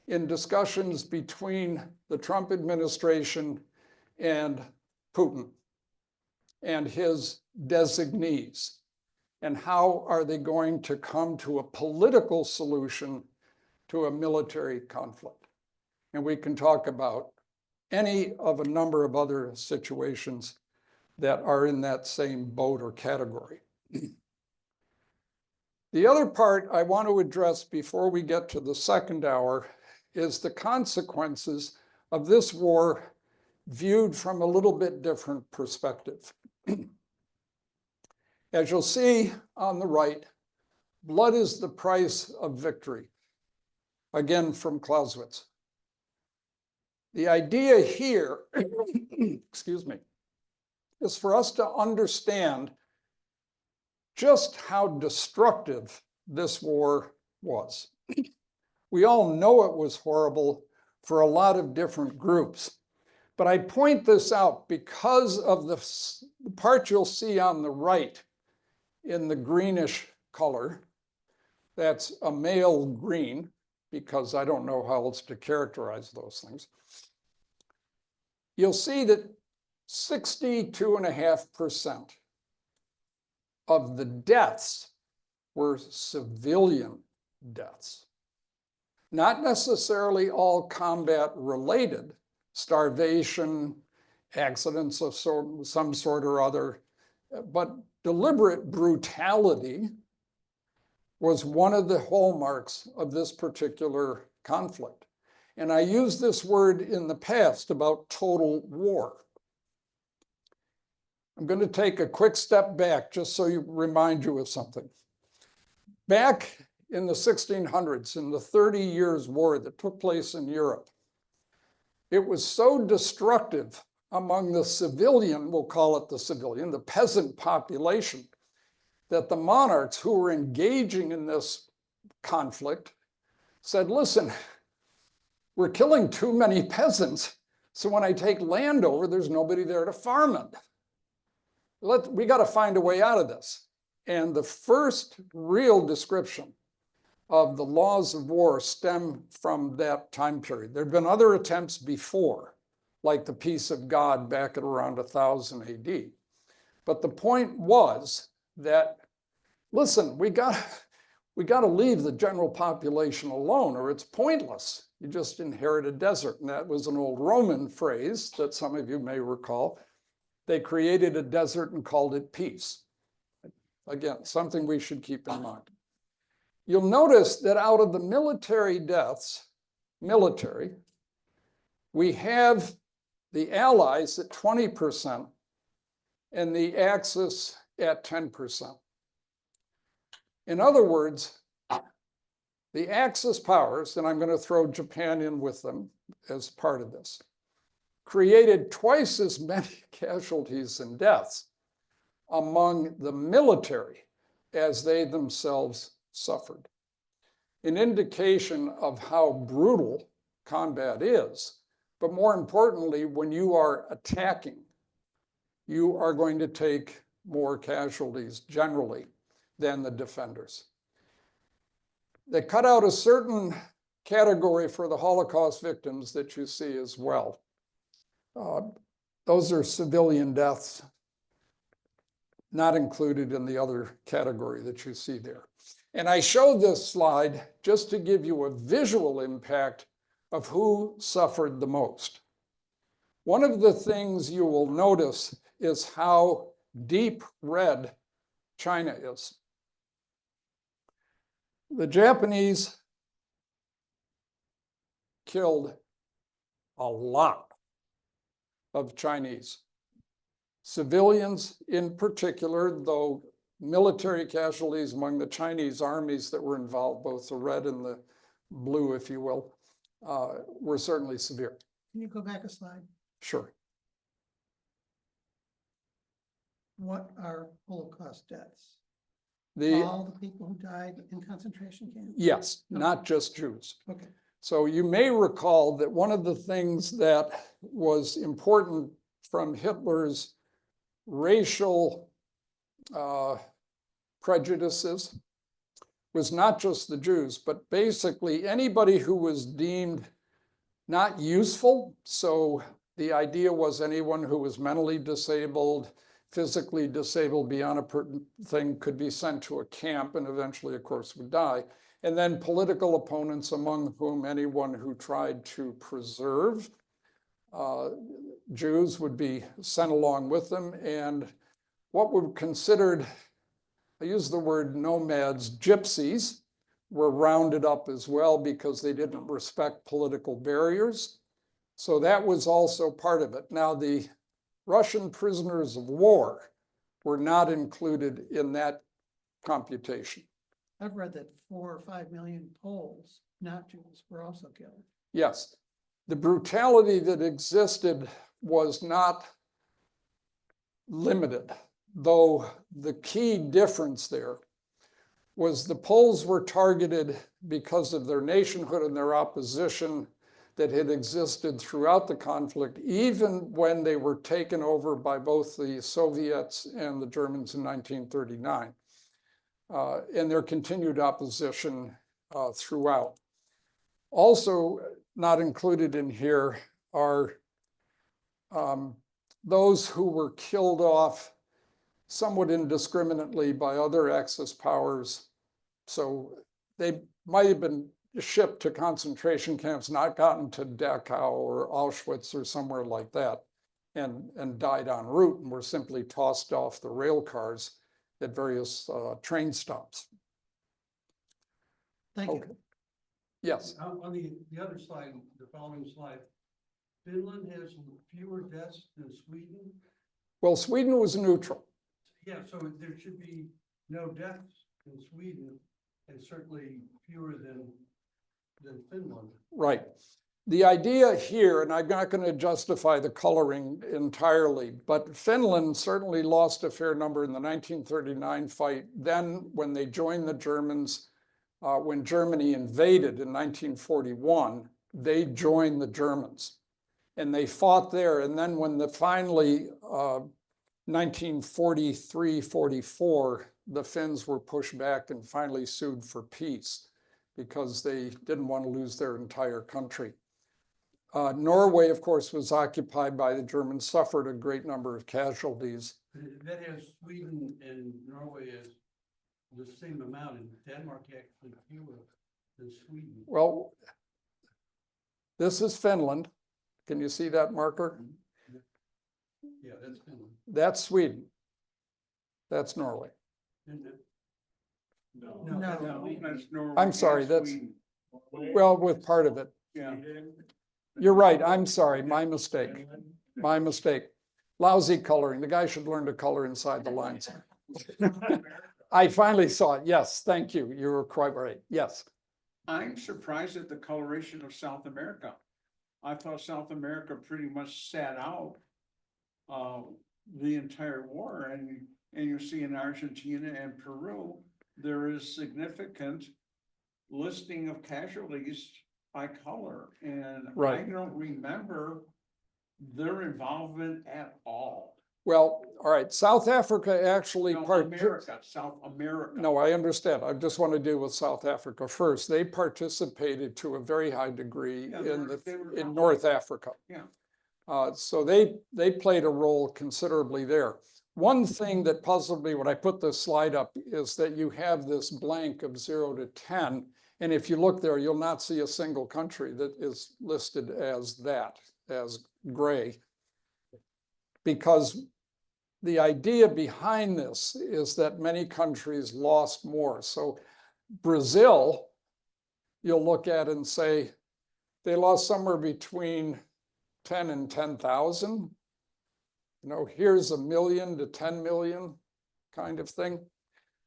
in discussions between the Trump administration and Putin and his designees. And how are they going to come to a political solution to a military conflict? And we can talk about any of a number of other situations that are in that same boat or category. The other part I want to address before we get to the second hour is the consequences of this war viewed from a little bit different perspective. As you'll see on the right, blood is the price of victory. Again, from Clausewitz. The idea here, excuse me, is for us to understand just how destructive this war was. We all know it was horrible for a lot of different groups. But I point this out because of the part you'll see on the right in the greenish color. That's a male green, because I don't know how else to characterize those things. You'll see that 62.5% of the deaths were civilian deaths. Not necessarily all combat related, starvation, accidents of some sort or other, but deliberate brutality was one of the hallmarks of this particular conflict. And I used this word in the past about total war. I'm going to take a quick step back just so you remind you of something. Back in the 1600s, in the 30 Years' War that took place in Europe, it was so destructive among the civilian, we'll call it the civilian, the peasant population, that the monarchs who were engaging in this conflict said, listen, we're killing too many peasants, so when I take land over, there's nobody there to farm it. We got to find a way out of this. And the first real description of the laws of war stem from that time period. There have been other attempts before, like the Peace of God back at around 1000 AD. But the point was that, listen, we got to leave the general population alone, or it's pointless. You just inherit a desert. And that was an old Roman phrase that some of you may recall. They created a desert and called it peace. Again, something we should keep in mind. You'll notice that out of the military deaths, we have the Allies at 20% and the Axis at 10%. In other words, the Axis powers, and I'm going to throw Japan in with them as part of this, created twice as many casualties and deaths among the military as they themselves suffered. An indication of how brutal combat is, but more importantly, when you are attacking, you are going to take more casualties generally than the defenders. They cut out a certain category for the Holocaust victims that you see as well. Those are civilian deaths, not included in the other category that you see there. And I show this slide just to give you a visual impact of who suffered the most. One of the things you will notice is how deep red China is. The Japanese killed a lot of Chinese. Civilians in particular, though military casualties among the Chinese armies that were involved, both the red and the blue, if you will, were certainly severe. Can you go back a slide? Sure. What are Holocaust deaths? The, All the people who died in concentration camps? yes, not just Jews. Okay. So you may recall that one of the things that was important from Hitler's racial prejudices was not just the Jews, but basically anybody who was deemed not useful. So the idea was anyone who was mentally disabled, physically disabled beyond a thing could be sent to a camp and eventually, of course, would die. And then political opponents, among whom anyone who tried to preserve Jews would be sent along with them. And what were considered, I use the word nomads, gypsies, were rounded up as well because they didn't respect political barriers. So that was also part of it. Now, the Russian prisoners of war were not included in that computation. I've read that 4 or 5 million Poles, not Jews, were also killed. Yes, the brutality that existed was not limited, though the key difference there was the Poles were targeted because of their nationhood and their opposition that had existed throughout the conflict, even when they were taken over by both the Soviets and the Germans in 1939, and their continued opposition throughout. Also not included in here are those who were killed off somewhat indiscriminately by other Axis powers. So they might have been shipped to concentration camps, not gotten to Dachau or Auschwitz or somewhere like that, and died en route and were simply tossed off the rail cars at various train stops. Thank you. Okay. Yes, On the other slide, the following slide, Finland has fewer deaths than Sweden. well, Sweden was neutral. Yeah, so there should be no deaths in Sweden and certainly fewer than Finland. Right. The idea here, and I'm not going to justify the coloring entirely, but Finland certainly lost a fair number in the 1939 fight. Then when they joined the Germans, when Germany invaded in 1941, they joined the Germans and they fought there. And then when finally 1943-44, the Finns were pushed back and finally sued for peace because they didn't want to lose their entire country. Norway, of course, was occupied by the Germans, suffered a great number of casualties. That has Sweden and Norway as the same amount, and Denmark actually fewer than Sweden. Well, this is Finland. Can you see that marker? Yeah, that's Finland. That's Sweden. That's Norway. didn't it? No. No. No, that's Norway I'm sorry, and that's- Sweden. Well, with part of it. Yeah, You're right. I'm sorry. My mistake. My mistake. Lousy coloring. The guy should learn to color inside the lines. I finally saw it. Yes, thank you. You were quite right. Yes. I'm surprised at the coloration of South America. I thought South America pretty much sat out the entire war, and you see in Argentina and Peru, there is significant listing of casualties by color, and I Right. don't remember their involvement at all. Well, all right. South Africa actually No, South America. No, I understand. I just want to deal with South Africa first. They participated to a very high degree Yeah, they were in North Africa. Yeah. So they played a role considerably there. One thing that puzzled me when I put this slide up is that you have this blank of 0 to 10. And if you look there, you'll not see a single country that is listed as that, as gray. Because the idea behind this is that many countries lost more. So Brazil, you'll look at and say, they lost somewhere between 10 and 10,000. You know, here's 1 million to 10 million kind of thing.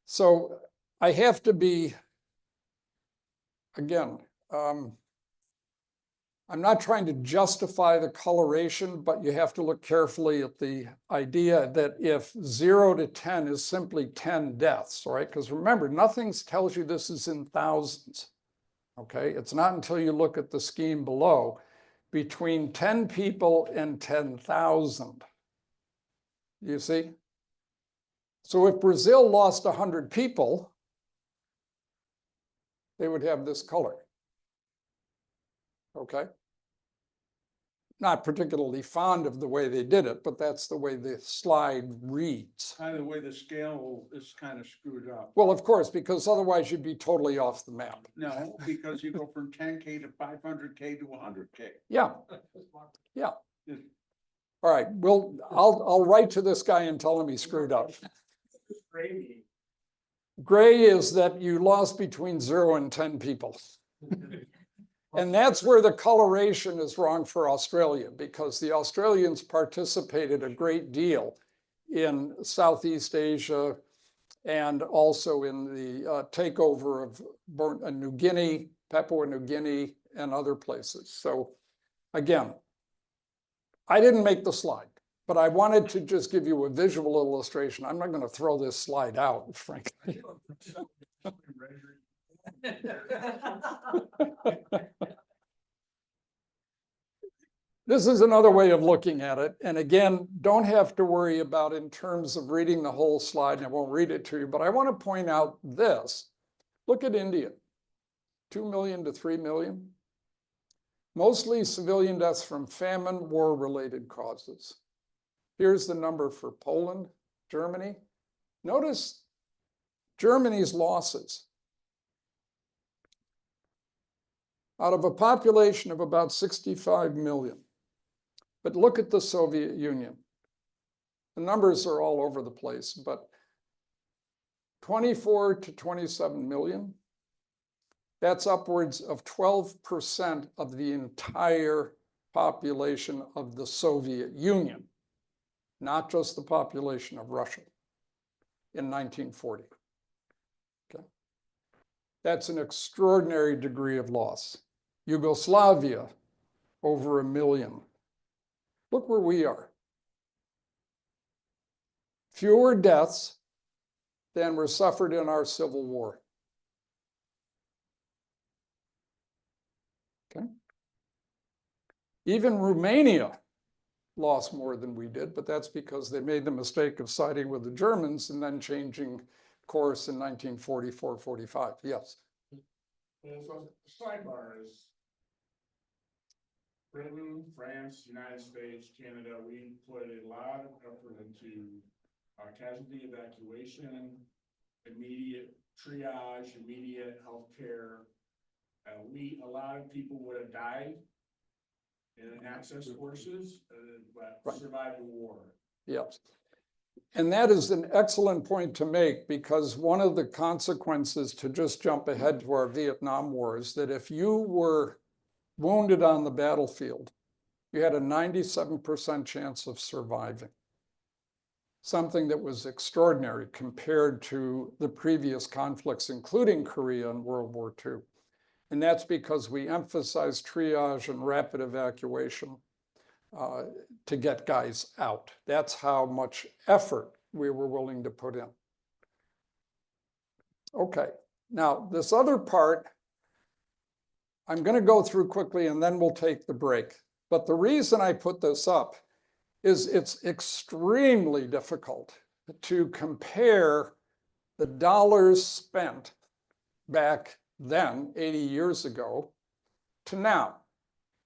So I have to be, again, I'm not trying to justify the coloration, but you have to look carefully at the idea that if 0 to 10 is simply 10 deaths, right? Because remember, nothing tells you this is in thousands, okay? It's not until you look at the scheme below, between 10 people and 10,000. You see? So if Brazil lost 100 people, they would have this color. Okay? Not particularly fond of the way they did it, but that's the way the slide reads. By the way, the scale is kind of screwed up. Well, of course, because otherwise you'd be totally off the map. No, because you go from 10K to 500K to 100K. Yeah, yeah. Yes. All right, well, I'll write to this guy and tell him he screwed up. Gray is that you lost between 0 and 10 people. And that's where the coloration is wrong for Australia, because the Australians participated a great deal in Southeast Asia and also in the takeover of New Guinea, Papua New Guinea, and other places. So again, I didn't make the slide, but I wanted to just give you a visual illustration. I'm not going to throw this slide out, frankly. This is another way of looking at it. And again, don't have to worry about in terms of reading the whole slide, and I won't read it to you, but I want to point out this. Look at India, 2 million to 3 million. Mostly civilian deaths from famine, war-related causes. Here's the number for Poland, Germany. Notice Germany's losses. Out of a population of about 65 million. But look at the Soviet Union. The numbers are all over the place, but 24 to 27 million. That's upwards of 12% of the entire population of the Soviet Union, not just the population of Russia in 1940. Okay. That's an extraordinary degree of loss. Yugoslavia, over 1 million. Look where we are. Fewer deaths than were suffered in our Civil War. Okay. Even Romania lost more than we did, but that's because they made the mistake of siding with the Germans and then changing course in 1944, 45. Yes. So sidebar is Britain, France, United States, Canada, we put a lot of effort into casualty evacuation, immediate triage, immediate healthcare. A lot of people would have died in access forces, but Right. survived the war. Yes. And that is an excellent point to make, because one of the consequences, to just jump ahead to our Vietnam War, is that if you were wounded on the battlefield, you had a 97% chance of surviving. Something that was extraordinary compared to the previous conflicts, including Korea and World War II. And that's because we emphasized triage and rapid evacuation to get guys out. That's how much effort we were willing to put in. Okay, now this other part, I'm going to go through quickly and then we'll take the break. But the reason I put this up is it's extremely difficult to compare the dollars spent back then, 80 years ago, to now.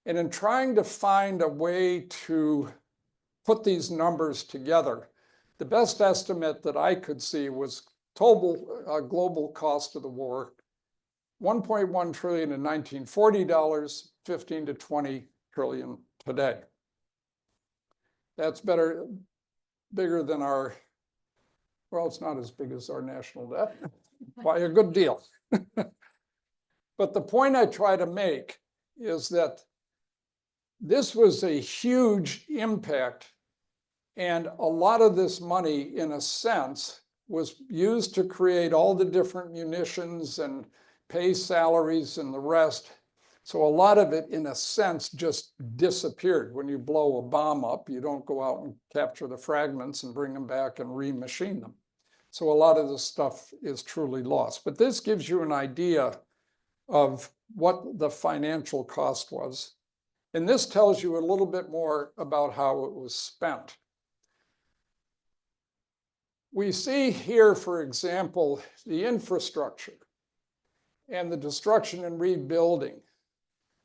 And in trying to find a way to put these numbers together, the best estimate that I could see was total global cost of the war, 1.1 trillion in 1940 dollars, 15 to 20 trillion today. That's bigger than our, well, it's not as big as our national debt by a good deal. But the point I try to make is that this was a huge impact, and a lot of this money, in a sense, was used to create all the different munitions and pay salaries and the rest. So a lot of it, in a sense, just disappeared. When you blow a bomb up, you don't go out and capture the fragments and bring them back and remachine them. So a lot of this stuff is truly lost. But this gives you an idea of what the financial cost was. And this tells you a little bit more about how it was spent. We see here, for example, the infrastructure and the destruction and rebuilding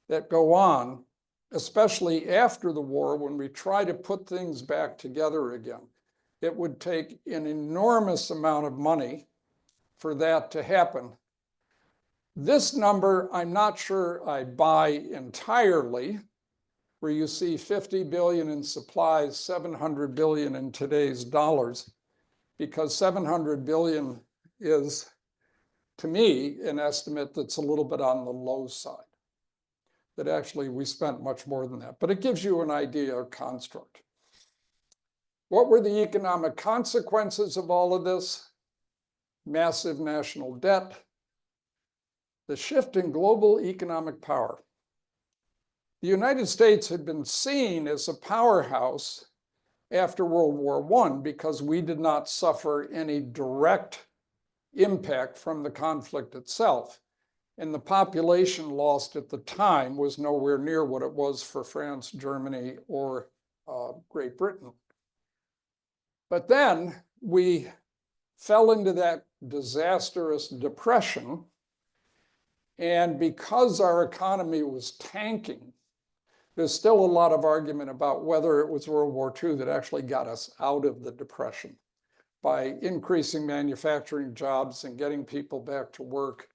that go on, especially after the war, when we try to put things back together again. It would take an enormous amount of money for that to happen. This number, I'm not sure I buy entirely, where you see 50 billion in supplies, 700 billion in today's dollars, because 700 billion is, to me, an estimate that's a little bit on the low side. That actually we spent much more than that, but it gives you an idea of construct. What were the economic consequences of all of this? Massive national debt, the shift in global economic power. The United States had been seen as a powerhouse after World War I because we did not suffer any direct impact from the conflict itself. And the population lost at the time was nowhere near what it was for France, Germany, or Great Britain. But then we fell into that disastrous depression. And because our economy was tanking, there's still a lot of argument about whether it was World War II that actually got us out of the depression by increasing manufacturing jobs and getting people back to work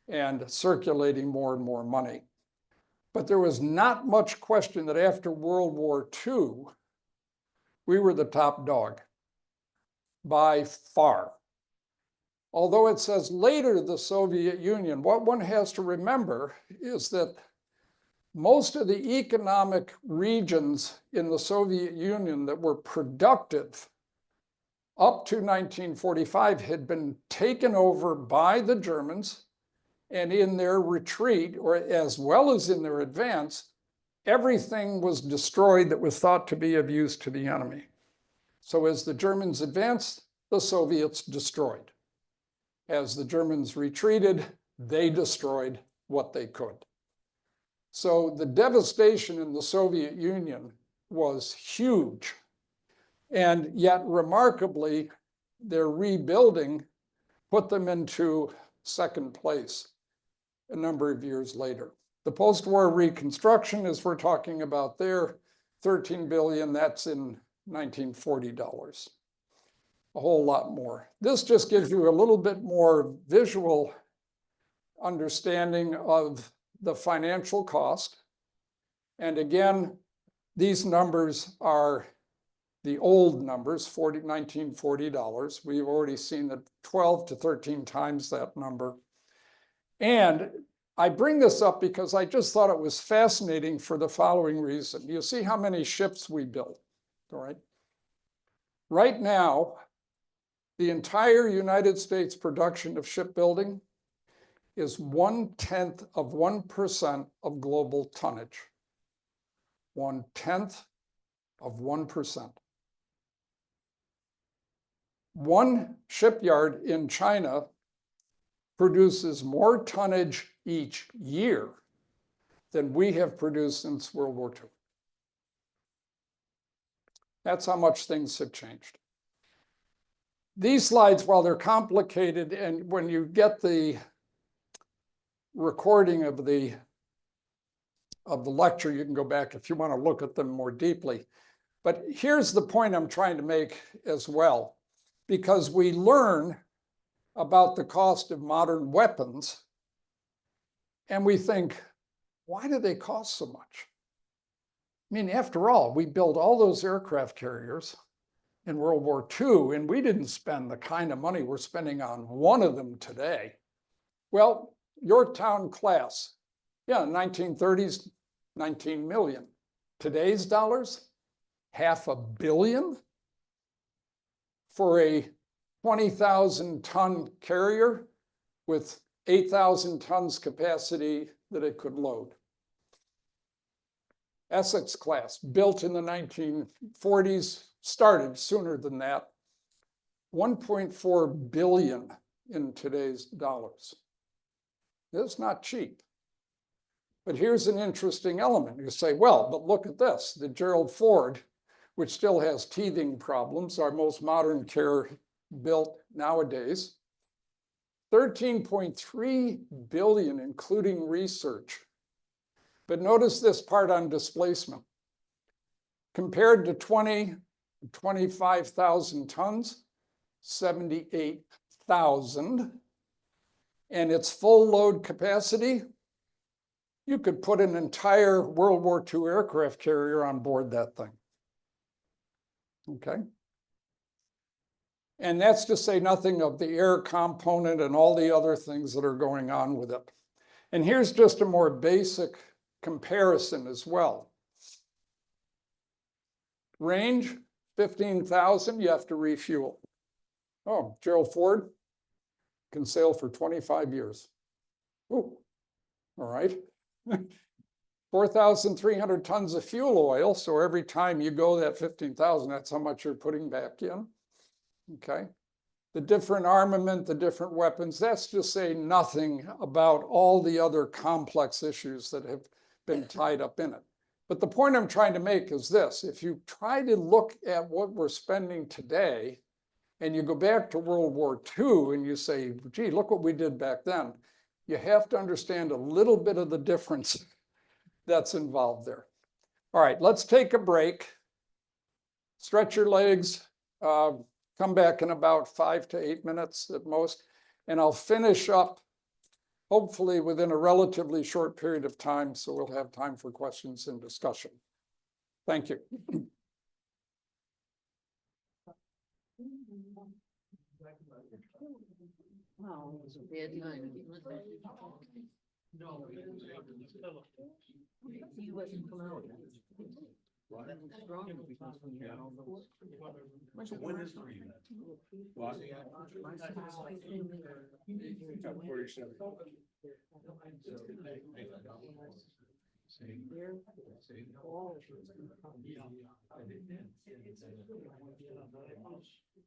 and circulating more and more money. But there was not much question that after World War II, we were the top dog by far. Although it says later the Soviet Union, what one has to remember is that most of the economic regions in the Soviet Union that were productive up to 1945 had been taken over by the Germans, and in their retreat, or as well as in their advance, everything was destroyed that was thought to be of use to the enemy. So as the Germans advanced, the Soviets destroyed. As the Germans retreated, they destroyed what they could. So the devastation in the Soviet Union was huge. And yet, remarkably, their rebuilding put them into second place a number of years later. The post-war reconstruction, as we're talking about there, 13 billion, that's in 1940 dollars. A whole lot more. This just gives you a little bit more visual understanding of the financial cost. And again, these numbers are the old numbers, $1940. We've already seen the 12 to 13 times that number. And I bring this up because I just thought it was fascinating for the following reason. You see how many ships we build, all right? Right now, the entire United States production of shipbuilding is 1/10 of 1% of global tonnage. 1/10 of 1%. One shipyard in China produces more tonnage each year than we have produced since World War II. That's how much things have changed. These slides, while they're complicated, and when you get the recording of the lecture, you can go back if you want to look at them more deeply. But here's the point I'm trying to make as well, because we learn about the cost of modern weapons, and we think, why do they cost so much? I mean, after all, we built all those aircraft carriers in World War II, and we didn't spend the kind of money we're spending on one of them today. Well, Yorktown class, yeah, 1930s, 19 million. Today's dollars, $500 million for a 20,000 ton carrier with 8,000 tons capacity that it could load. Essex class, built in the 1940s, started sooner than that. 1.4 billion in today's dollars. That's not cheap. But here's an interesting element. You say, well, but look at this. The Gerald Ford, which still has teething problems, our most modern carrier built nowadays. 13.3 billion, including research. But notice this part on displacement. Compared to 25,000 tons, 78,000. And its full load capacity, you could put an entire World War II aircraft carrier on board that thing. Okay. And that's to say nothing of the air component and all the other things that are going on with it. And here's just a more basic comparison as well. Range, 15,000, you have to refuel. Oh, Gerald Ford can sail for 25 years. Ooh, all right. 4,300 tons of fuel oil. So every time you go that 15,000, that's how much you're putting back in. Okay. The different armament, the different weapons, that's just saying nothing about all the other complex issues that have been tied up in it. But the point I'm trying to make is this. If you try to look at what we're spending today, and you go back to World War II and you say, gee, look what we did back then, you have to understand a little bit of the difference that's involved there. All right, let's take a break. Stretch your legs. Come back in about 5 to 8 minutes at most, and I'll finish up hopefully within a relatively short period of time, so we'll have time for questions and discussion. Thank you. Wow, it was a bad time. No. He wasn't come out. Strong because we had all those. So when is the reunion? What?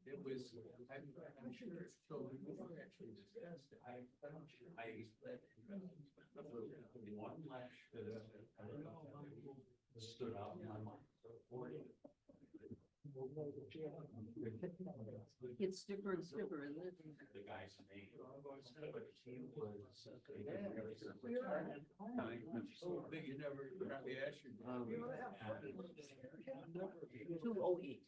It was, I'm sure, so we were actually discussed, one lash stood out in my mind. It's stiffer and stiffer, isn't it? The guy's name. But he was. So big, you never probably asked you. 208.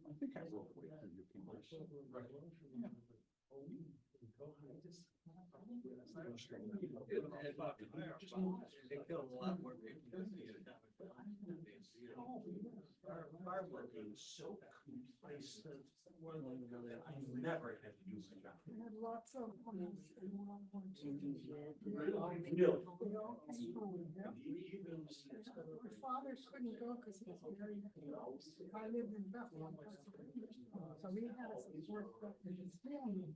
I think I wrote way through your papers. They killed a lot more people. Our work is so complacent. I never had to do my job. We had lots of. My father couldn't go because he was very, I lived in Bethlehem. So we had a support group in his family.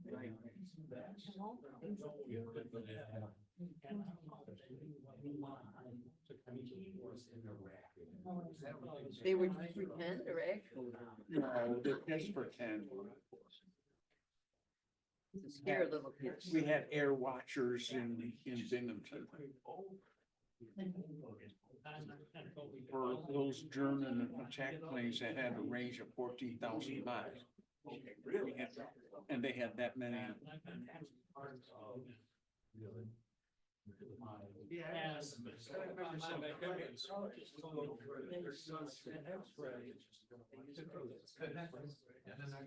They were just pretend or actual? No, they're just pretend. To scare little kids. We had air watchers in Binghamton. For those German attack planes that had a range of 14,000 miles. And they had that many. Yes. I remember some guys. Their sons had X-ray. And then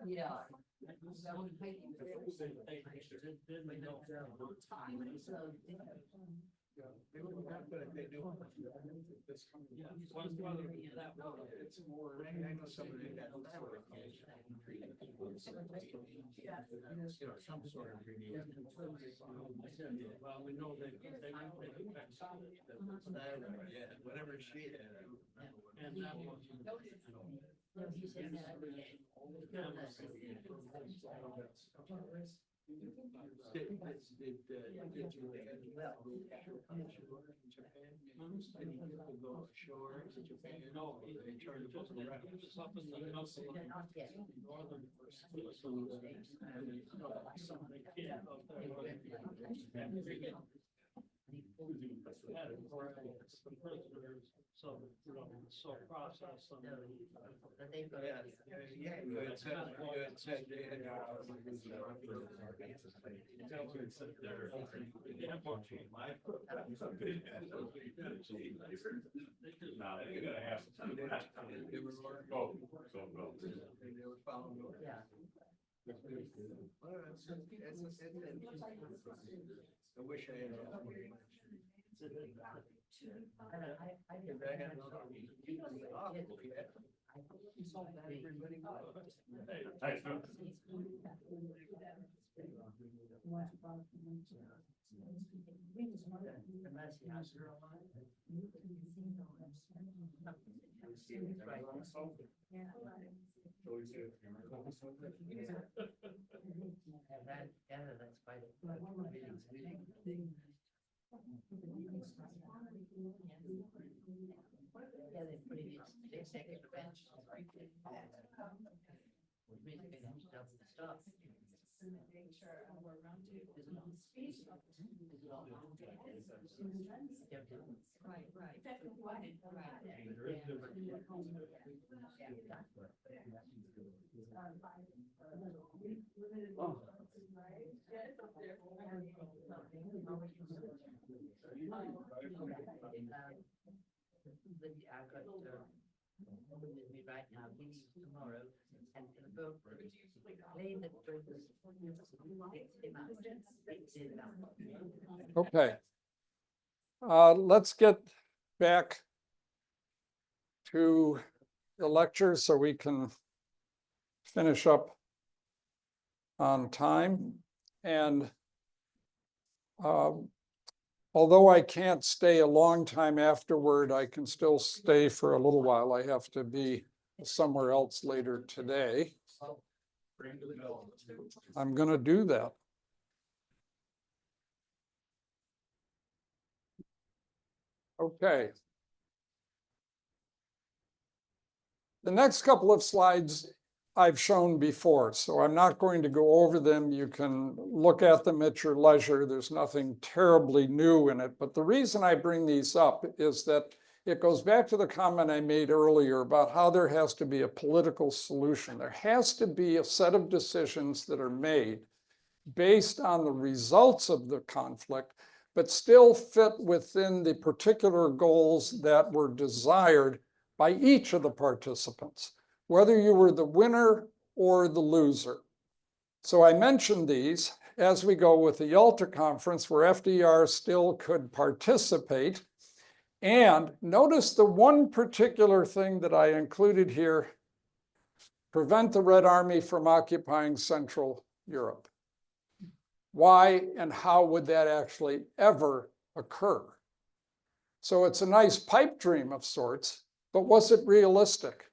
Yeah. they wouldn't have, but they do. It's more, I know somebody that. You know, some sort of. Well, we know that. Yeah, whatever she had. And that was. So process. Yeah, you had said they had. I wish I had. That's quite a. Yeah, they put it in executive bench. Stuff. I've got with me right now, leaving tomorrow, and go play the Okay. Let's get back to the lecture so we can finish up on time. And although I can't stay a long time afterward, I can still stay for a little while. I have to be somewhere else later today. I'm going to do that. Okay. The next couple of slides I've shown before, so I'm not going to go over them. You can look at them at your leisure. There's nothing terribly new in it. But the reason I bring these up is that it goes back to the comment I made earlier about how there has to be a political solution. There has to be a set of decisions that are made based on the results of the conflict, but still fit within the particular goals that were desired by each of the participants, whether you were the winner or the loser. So I mentioned these as we go with the Yalta Conference, where FDR still could participate. And notice the one particular thing that I included here: prevent the Red Army from occupying Central Europe. Why and how would that actually ever occur? So it's a nice pipe dream of sorts, but was it realistic?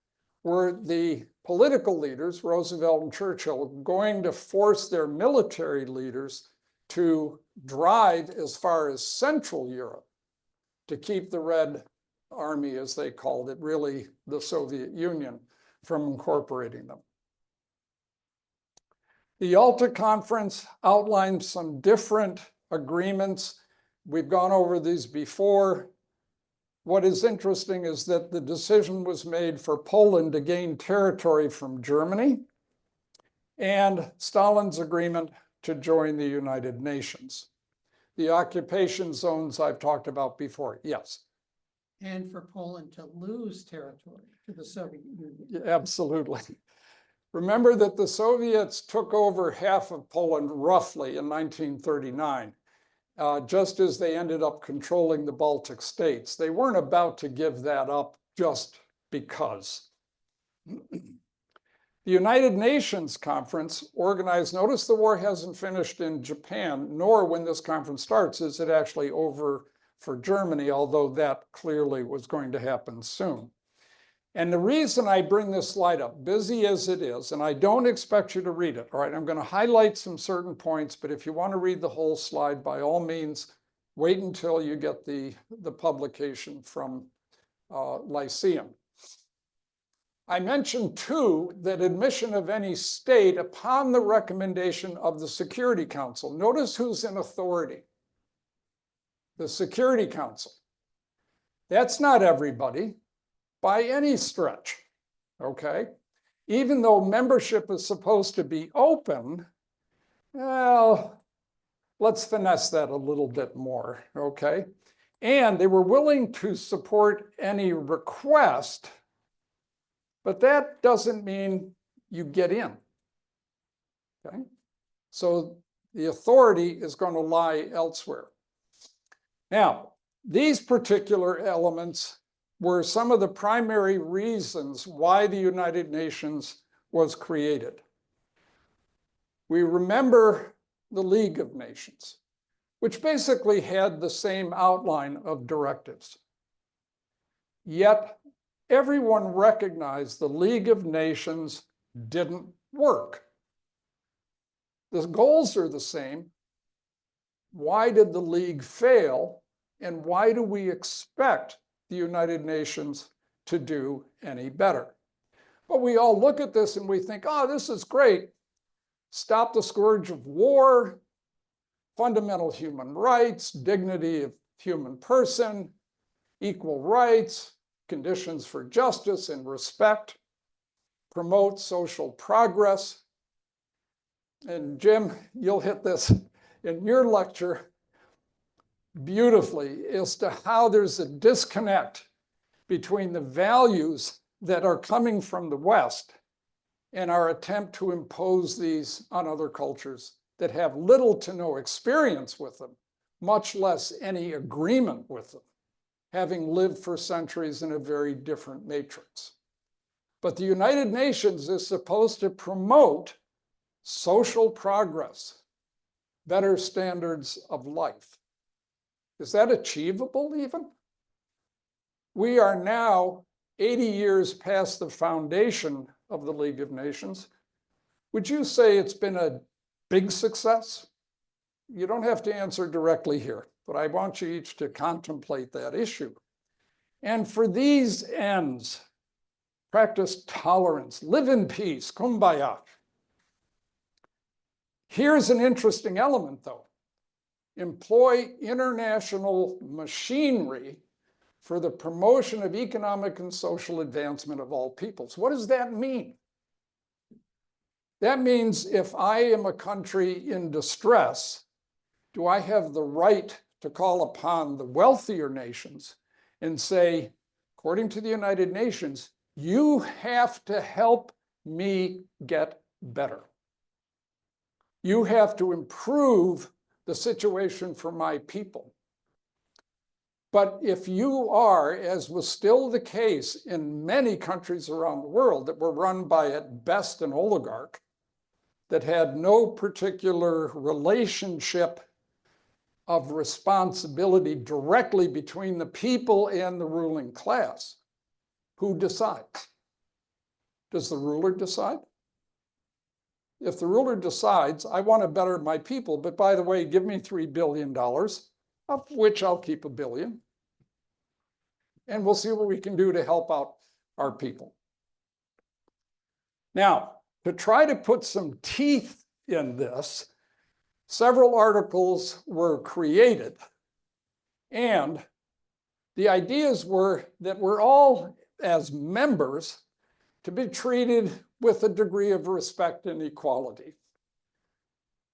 Were the political leaders, Roosevelt and Churchill, going to force their military leaders to drive as far as Central Europe to keep the Red Army, as they called it, really the Soviet Union, from incorporating them? The Yalta Conference outlined some different agreements. We've gone over these before. What is interesting is that the decision was made for Poland to gain territory from Germany, and Stalin's agreement to join the United Nations. The occupation zones I've talked about before, yes. And for Poland to lose territory to the Soviet Union. Yeah, absolutely. Remember that the Soviets took over half of Poland roughly in 1939, just as they ended up controlling the Baltic states. They weren't about to give that up just because. The United Nations Conference organized, notice the war hasn't finished in Japan, nor when this conference starts is it actually over for Germany, although that clearly was going to happen soon. And the reason I bring this slide up, busy as it is, and I don't expect you to read it, all right? I'm going to highlight some certain points, but if you want to read the whole slide, by all means, wait until you get the publication from Lyceum. I mentioned, too, that admission of any state upon the recommendation of the Security Council. Notice who's in authority. The Security Council. That's not everybody by any stretch, okay? Even though membership is supposed to be open, well, let's finesse that a little bit more, okay? And they were willing to support any request, but that doesn't mean you get in, okay? So the authority is going to lie elsewhere. Now, these particular elements were some of the primary reasons why the United Nations was created. We remember the League of Nations, which basically had the same outline of directives. Yet everyone recognized the League of Nations didn't work. The goals are the same. Why did the League fail? And why do we expect the United Nations to do any better? But we all look at this and we think, oh, this is great. Stop the scourge of war, fundamental human rights, dignity of human person, equal rights, conditions for justice and respect, promote social progress. And Jim, you'll hit this in your lecture beautifully as to how there's a disconnect between the values that are coming from the West and our attempt to impose these on other cultures that have little to no experience with them, much less any agreement with them, having lived for centuries in a very different matrix. But the United Nations is supposed to promote social progress, better standards of life. Is that achievable even? We are now 80 years past the foundation of the League of Nations. Would you say it's been a big success? You don't have to answer directly here, but I want you each to contemplate that issue. And for these ends, practice tolerance, live in peace, kumbaya. Here's an interesting element, though. Employ international machinery for the promotion of economic and social advancement of all peoples. What does that mean? That means if I am a country in distress, do I have the right to call upon the wealthier nations and say, according to the United Nations, you have to help me get better. You have to improve the situation for my people. But if you are, as was still the case in many countries around the world that were run by at best an oligarch, that had no particular relationship of responsibility directly between the people and the ruling class, who decides? Does the ruler decide? If the ruler decides, I want to better my people, but by the way, give me $3 billion, of which I'll keep $1 billion, and we'll see what we can do to help out our people. Now, to try to put some teeth in this, several articles were created, and the ideas were that we're all, as members, to be treated with a degree of respect and equality.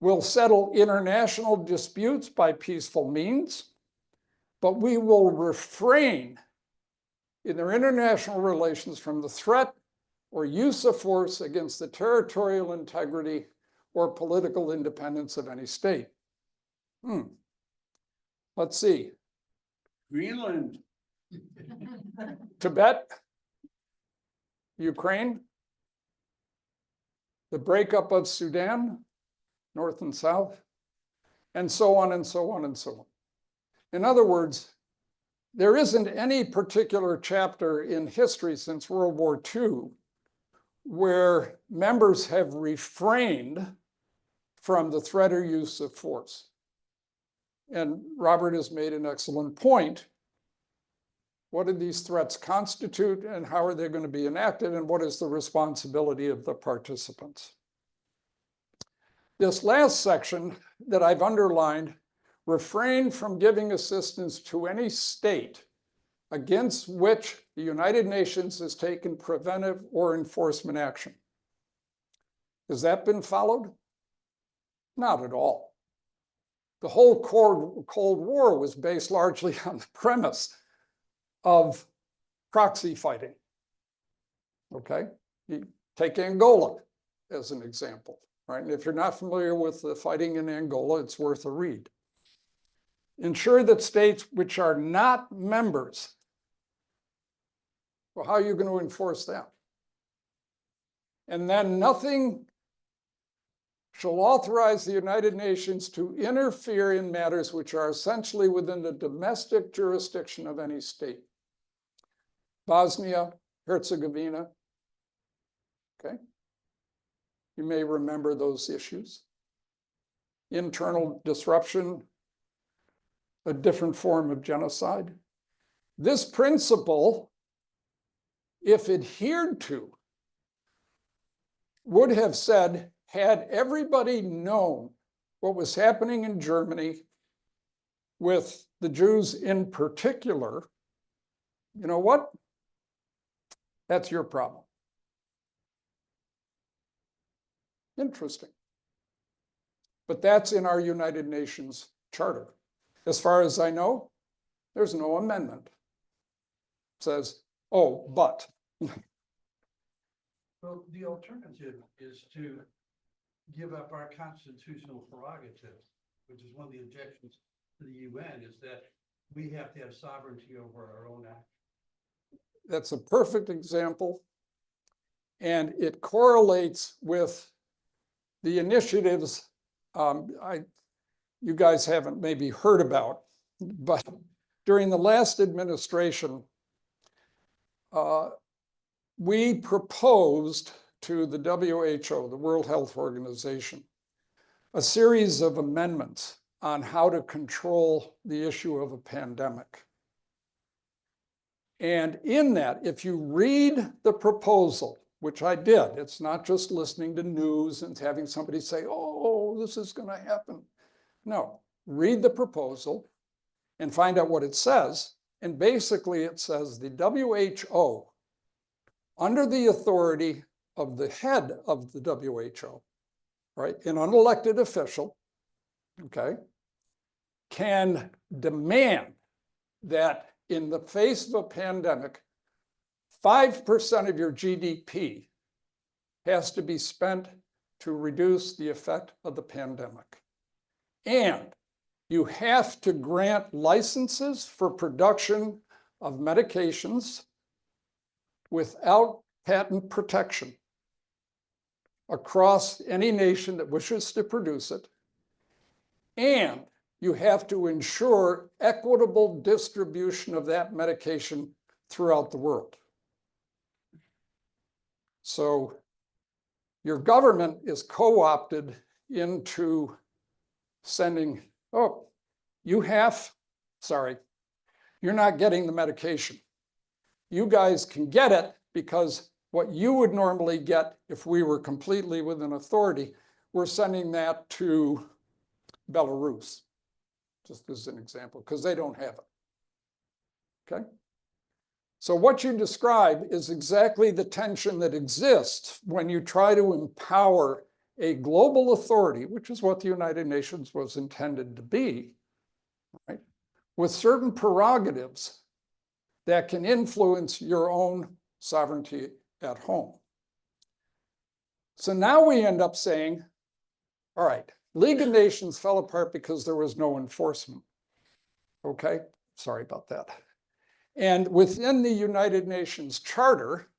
We'll settle international disputes by peaceful means, but we will refrain in their international relations from the threat or use of force against the territorial integrity or political independence of any state. Let's see. Greenland. Tibet, Ukraine, the breakup of Sudan, North and South, and so on and so on and so on. In other words, there isn't any particular chapter in history since World War II where members have refrained from the threat or use of force. And Robert has made an excellent point. What do these threats constitute, and how are they going to be enacted, and what is the responsibility of the participants? This last section that I've underlined, refrain from giving assistance to any state against which the United Nations has taken preventive or enforcement action. Has that been followed? Not at all. The whole Cold War was based largely on the premise of proxy fighting. Okay, you take Angola as an example, right? And if you're not familiar with the fighting in Angola, it's worth a read. Ensure that states which are not members, well, how are you going to enforce that? And then nothing shall authorize the United Nations to interfere in matters which are essentially within the domestic jurisdiction of any state. Bosnia, Herzegovina, okay? You may remember those issues. Internal disruption, a different form of genocide. This principle, if adhered to, would have said, had everybody known what was happening in Germany with the Jews in particular, you know what? That's your problem. Interesting. But that's in our United Nations Charter. As far as I know, there's no amendment. It says, oh, but. Well, the alternative is to give up our constitutional prerogative, which is one of the objections to the UN, is that we have to have sovereignty over our own actions. That's a perfect example. And it correlates with the initiatives you guys haven't maybe heard about, but during the last administration, we proposed to the WHO, the World Health Organization, a series of amendments on how to control the issue of a pandemic. And in that, if you read the proposal, which I did, it's not just listening to news and having somebody say, oh, this is going to happen. No, read the proposal and find out what it says. And basically it says the WHO, under the authority of the head of the WHO, right, an unelected official, okay, can demand that in the face of a pandemic, 5% of your GDP has to be spent to reduce the effect of the pandemic. And you have to grant licenses for production of medications without patent protection across any nation that wishes to produce it. And you have to ensure equitable distribution of that medication throughout the world. So your government is co-opted into sending, oh, you're not getting the medication. You guys can get it because what you would normally get if we were completely within authority, we're sending that to Belarus, just as an example, because they don't have it, okay? So what you describe is exactly the tension that exists when you try to empower a global authority, which is what the United Nations was intended to be, right, with certain prerogatives that can influence your own sovereignty at home. So now we end up saying, all right, League of Nations fell apart because there was no enforcement. Okay, sorry about that. And within the United Nations Charter,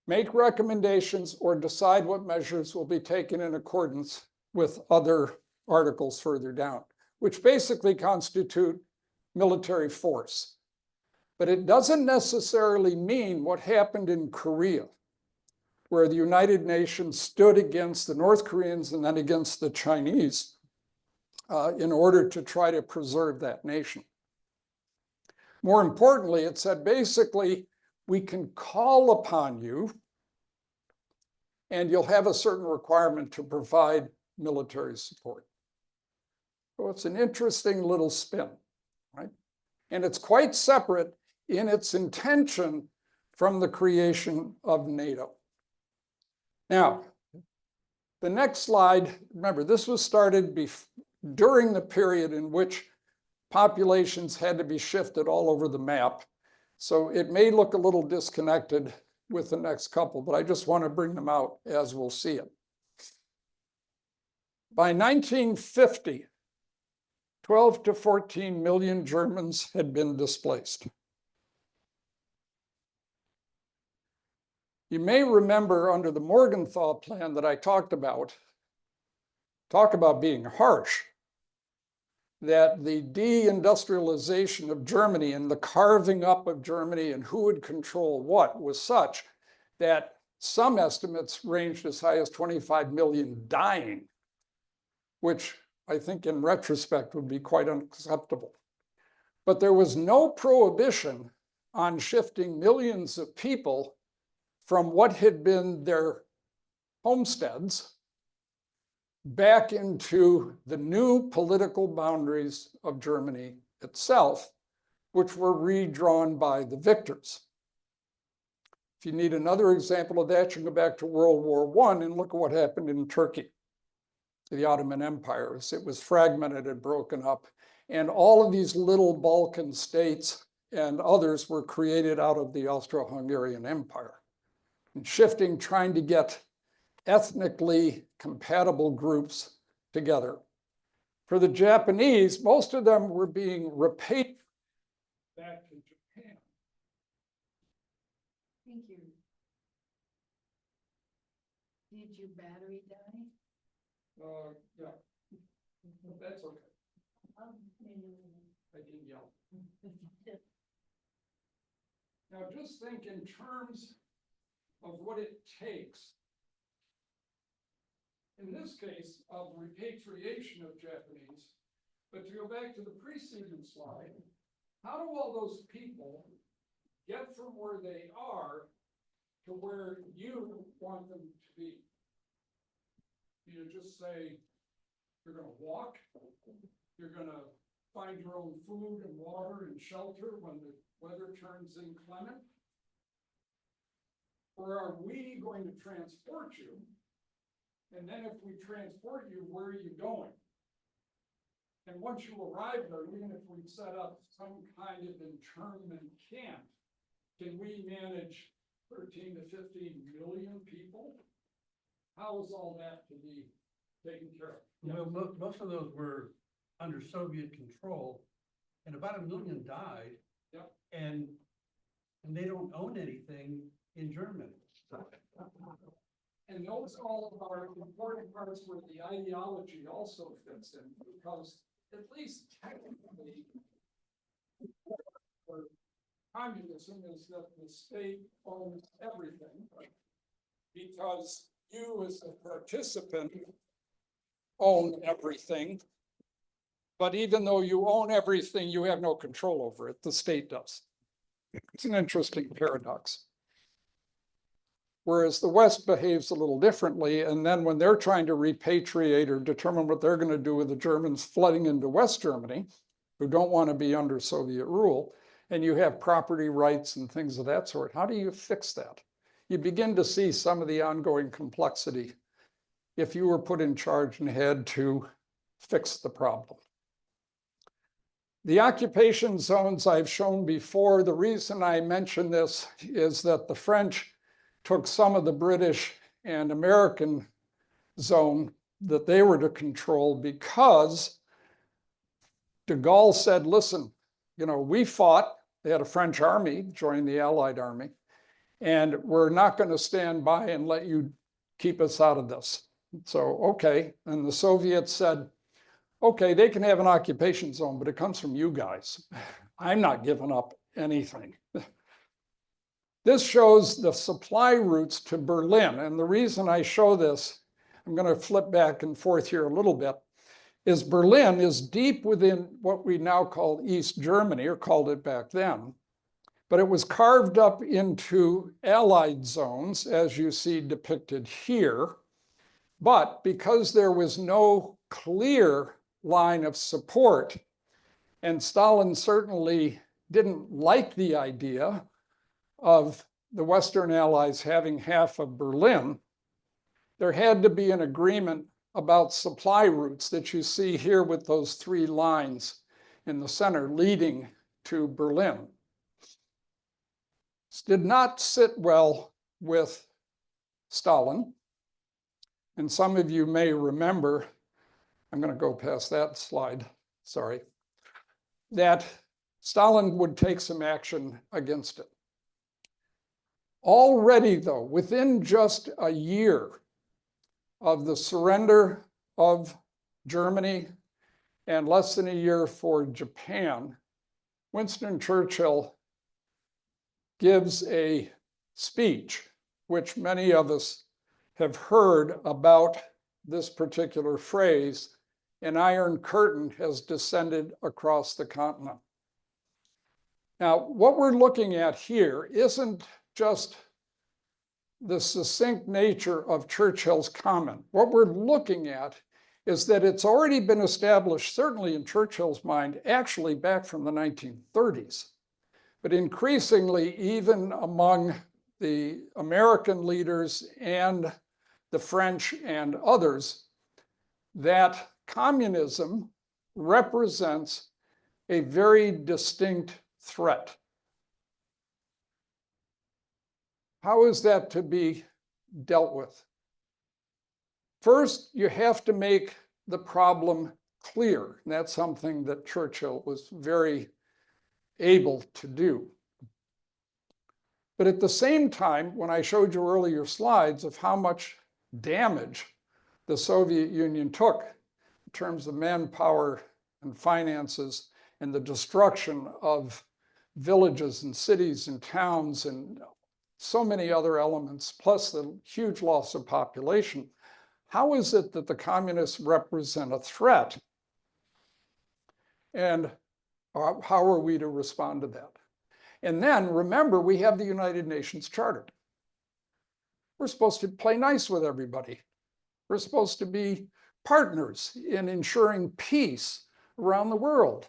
make recommendations or decide what measures will be taken in accordance with other articles further down, which basically constitute military force. But it doesn't necessarily mean what happened in Korea, where the United Nations stood against the North Koreans and then against the Chinese in order to try to preserve that nation. More importantly, it said basically, we can call upon you and you'll have a certain requirement to provide military support. So it's an interesting little spin, right? And it's quite separate in its intention from the creation of NATO. Now, the next slide, remember, this was started during the period in which populations had to be shifted all over the map. So it may look a little disconnected with the next couple, but I just want to bring them out as we'll see it. By 1950, 12 to 14 million Germans had been displaced. You may remember under the Morgenthau plan that I talk about being harsh, that the deindustrialization of Germany and the carving up of Germany and who would control what was such that some estimates ranged as high as 25 million dying, which I think in retrospect would be quite unacceptable. But there was no prohibition on shifting millions of people from what had been their homesteads back into the new political boundaries of Germany itself, which were redrawn by the victors. If you need another example of that, you can go back to World War I and look at what happened in Turkey, the Ottoman Empire. It was fragmented and broken up, and all of these little Balkan states and others were created out of the Austro-Hungarian Empire. And shifting, trying to get ethnically compatible groups together. For the Japanese, most of them were being repatriated back to Japan. Thank you. Did your battery die? Yeah, but that's okay. Oh, I didn't yell. Now just think in terms of what it takes, in this case, of repatriation of Japanese. But to go back to the preceding slide, how do all those people get from where they are to where you want them to be? You just say, you're gonna walk, you're gonna find your own food and water and shelter when the weather turns inclement? Or are we going to transport you? And then if we transport you, where are you going? And once you arrive there, even if we set up some kind of internment camp, can we manage 13 to 15 million people? How is all that to be taken care of? Well, most of those were under Soviet control, and about 1 million died. Yep. And they don't own anything in Germany. And those all are important parts where the ideology also fits in, because at least technically, for communism is that the state owns everything, because you as a participant own everything. But even though you own everything, you have no control over it. The state does. It's an interesting paradox. Whereas the West behaves a little differently, and then when they're trying to repatriate or determine what they're going to do with the Germans flooding into West Germany, who don't want to be under Soviet rule, and you have property rights and things of that sort, how do you fix that? You begin to see some of the ongoing complexity if you were put in charge and had to fix the problem. The occupation zones I've shown before, the reason I mention this is that the French took some of the British and American zone that they were to control because de Gaulle said, listen, you know, we fought, they had a French army join the Allied army, and we're not going to stand by and let you keep us out of this. So, okay, and the Soviets said, okay, they can have an occupation zone, but it comes from you guys. I'm not giving up anything. This shows the supply routes to Berlin. And the reason I show this, I'm going to flip back and forth here a little bit, is Berlin is deep within what we now call East Germany, or called it back then. But it was carved up into Allied zones, as you see depicted here. But because there was no clear line of support, and Stalin certainly didn't like the idea of the Western Allies having half of Berlin, there had to be an agreement about supply routes that you see here with those 3 lines in the center leading to Berlin. This did not sit well with Stalin. And some of you may remember, I'm going to go past that slide, sorry, that Stalin would take some action against it. Already, though, within just a year of the surrender of Germany and less than a year for Japan, Winston Churchill gives a speech, which many of us have heard about this particular phrase, an iron curtain has descended across the continent. Now, what we're looking at here isn't just the succinct nature of Churchill's comment. What we're looking at is that it's already been established, certainly in Churchill's mind, actually back from the 1930s, but increasingly even among the American leaders and the French and others, that communism represents a very distinct threat. How is that to be dealt with? First, you have to make the problem clear. And that's something that Churchill was very able to do. But at the same time, when I showed you earlier slides of how much damage the Soviet Union took in terms of manpower and finances and the destruction of villages and cities and towns and so many other elements, plus the huge loss of population, how is it that the communists represent a threat? And How are we to respond to that? And then remember, we have the United Nations Charter. We're supposed to play nice with everybody. We're supposed to be partners in ensuring peace around the world.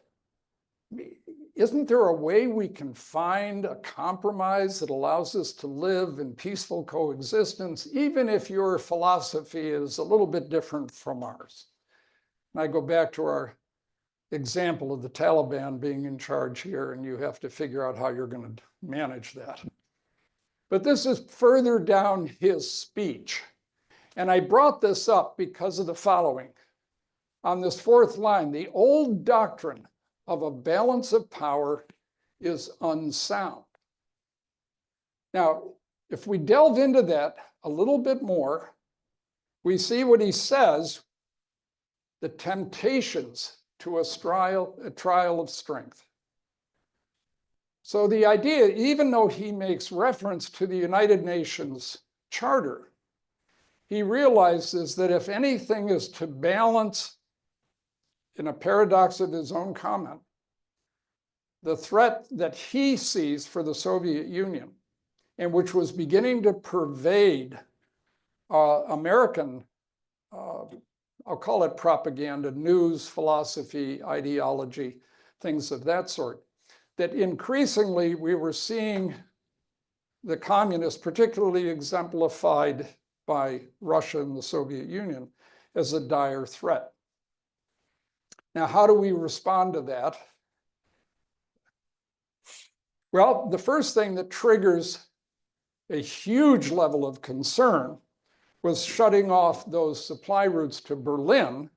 Isn't there a way we can find a compromise that allows us to live in peaceful coexistence, even if your philosophy is a little bit different from ours? And I go back to our example of the Taliban being in charge here, and you have to figure out how you're going to manage that. But this is further down his speech. And I brought this up because of the following. On this fourth line, the old doctrine of a balance of power is unsound. Now, if we delve into that a little bit more, we see what he says, the temptations to a trial of strength. So the idea, even though he makes reference to the United Nations Charter, he realizes that if anything is to balance, in a paradox of his own comment, the threat that he sees for the Soviet Union, and which was beginning to pervade American, I'll call it propaganda, news, philosophy, ideology, things of that sort, that increasingly we were seeing the communists, particularly exemplified by Russia and the Soviet Union, as a dire threat. Now, how do we respond to that? Well, the first thing that triggers a huge level of concern was shutting off those supply routes to Berlin,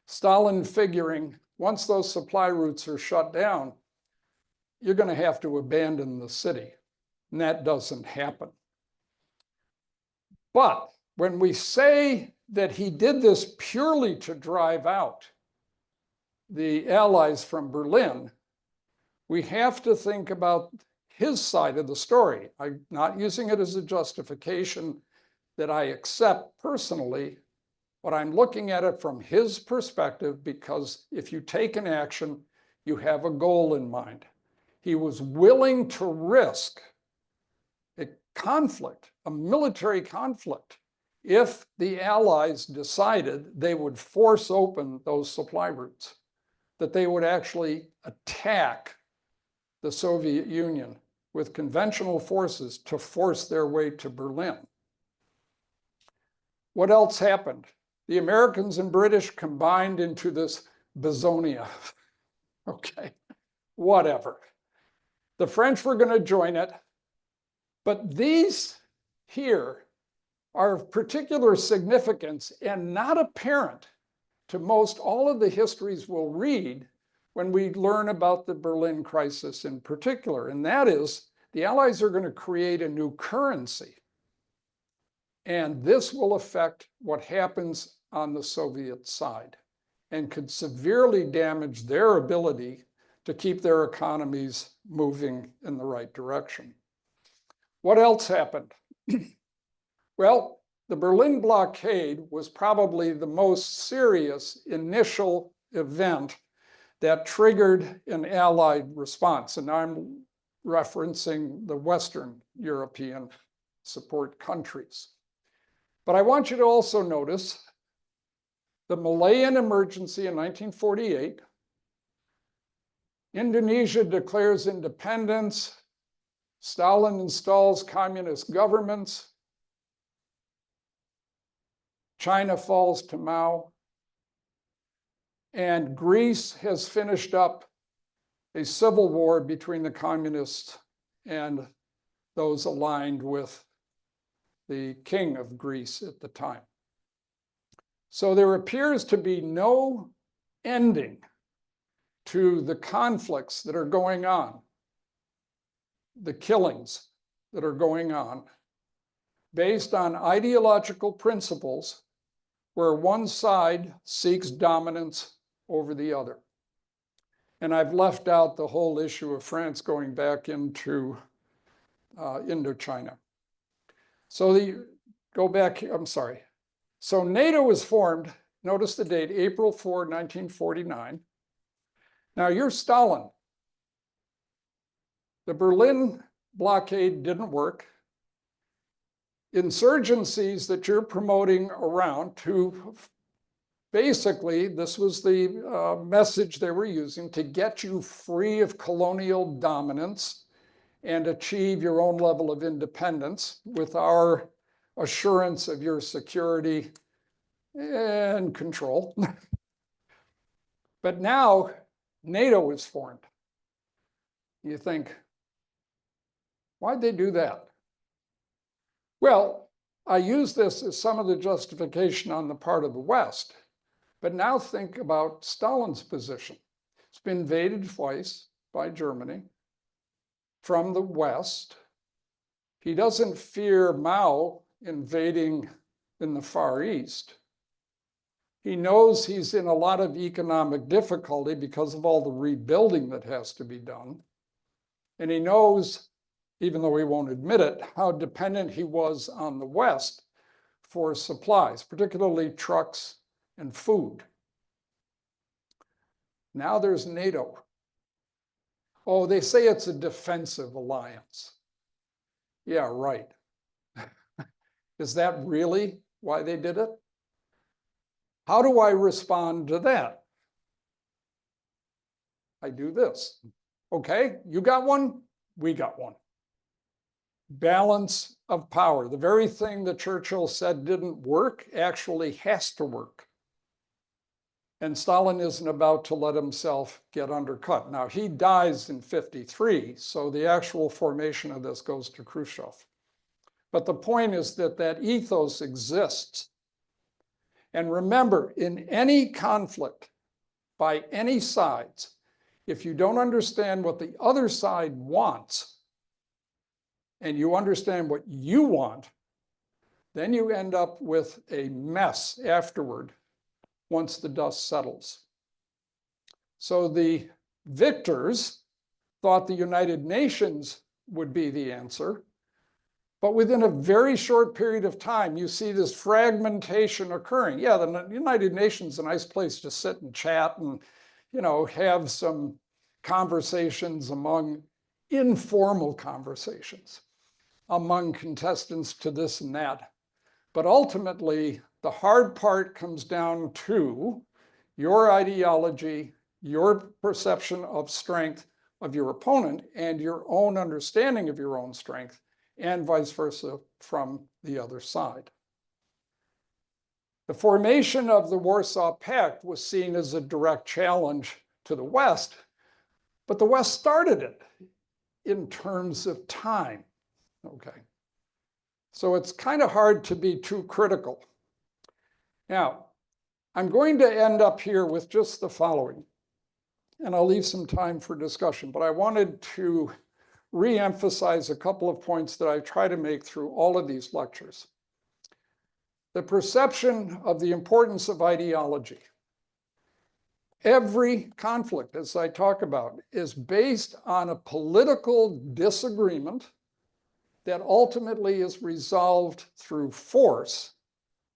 Stalin figuring once those supply routes are shut down, you're going to have to abandon the city. And that doesn't happen. But when we say that he did this purely to drive out the Allies from Berlin, we have to think about his side of the story. I'm not using it as a justification that I accept personally, but I'm looking at it from his perspective, because if you take an action, you have a goal in mind. He was willing to risk a conflict, a military conflict, if the Allies decided they would force open those supply routes, that they would actually attack the Soviet Union with conventional forces to force their way to Berlin. What else happened? The Americans and British combined into this Bazonia. Okay, whatever. The French were going to join it, but these here are of particular significance and not apparent to most all of the histories we'll read when we learn about the Berlin crisis in particular. And that is, the Allies are going to create a new currency. And this will affect what happens on the Soviet side and could severely damage their ability to keep their economies moving in the right direction. What else happened? Well, the Berlin blockade was probably the most serious initial event that triggered an Allied response. And I'm referencing the Western European support countries. But I want you to also notice the Malayan emergency in 1948. Indonesia declares independence. Stalin installs communist governments. China falls to Mao. And Greece has finished up a civil war between the communists and those aligned with the king of Greece at the time. So there appears to be no ending to the conflicts that are going on, the killings that are going on, based on ideological principles where one side seeks dominance over the other. And I've left out the whole issue of France going back into Indochina. So go back, I'm sorry. So NATO was formed, notice the date, April 4, 1949. Now you're Stalin. The Berlin blockade didn't work. Insurgencies that you're promoting around to basically, this was the message they were using to get you free of colonial dominance and achieve your own level of independence with our assurance of your security and control. But now NATO is formed. You think, why'd they do that? Well, I use this as some of the justification on the part of the West. But now think about Stalin's position. It's been invaded twice by Germany from the West. He doesn't fear Mao invading in the Far East. He knows he's in a lot of economic difficulty because of all the rebuilding that has to be done. And he knows, even though he won't admit it, how dependent he was on the West for supplies, particularly trucks and food. Now there's NATO. Oh, they say it's a defensive alliance. Yeah, right. Is that really why they did it? How do I respond to that? I do this. Okay, you got one, we got one. Balance of power. The very thing that Churchill said didn't work actually has to work. And Stalin isn't about to let himself get undercut. Now, he dies in 1953, so the actual formation of this goes to Khrushchev. But the point is that that ethos exists. And remember, in any conflict by any sides, if you don't understand what the other side wants, and you understand what you want, then you end up with a mess afterward once the dust settles. So the victors thought the United Nations would be the answer. But within a very short period of time, you see this fragmentation occurring. Yeah, the United Nations is a nice place to sit and chat and, have some conversations informal conversations among contestants to this and that. But ultimately, the hard part comes down to your ideology, your perception of strength of your opponent, and your own understanding of your own strength, and vice versa from the other side. The formation of the Warsaw Pact was seen as a direct challenge to the West, but the West started it in terms of time, okay? So it's kind of hard to be too critical. Now, I'm going to end up here with just the following, and I'll leave some time for discussion, but I wanted to re-emphasize a couple of points that I try to make through all of these lectures. The perception of the importance of ideology. Every conflict, as I talk about, is based on a political disagreement that ultimately is resolved through force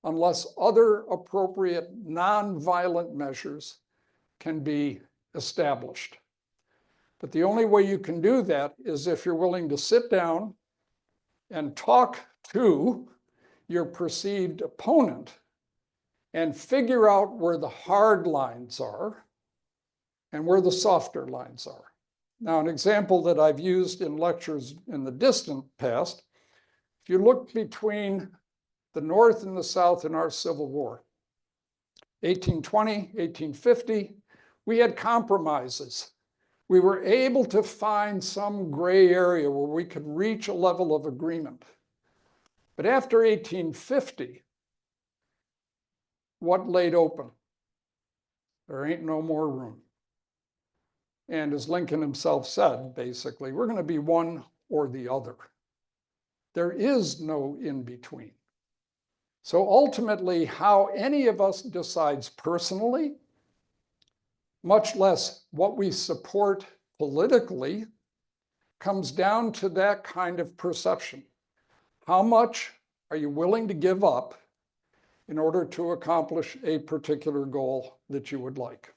unless other appropriate non-violent measures can be established. But the only way you can do that is if you're willing to sit down and talk to your perceived opponent and figure out where the hard lines are and where the softer lines are. Now, an example that I've used in lectures in the distant past, if you look between the North and the South in our Civil War, 1820, 1850, we had compromises. We were able to find some gray area where we could reach a level of agreement. But after 1850, what laid open? There ain't no more room. And as Lincoln himself said, basically, we're going to be one or the other. There is no in between. So ultimately, how any of us decides personally, much less what we support politically, comes down to that kind of perception. How much are you willing to give up in order to accomplish a particular goal that you would like?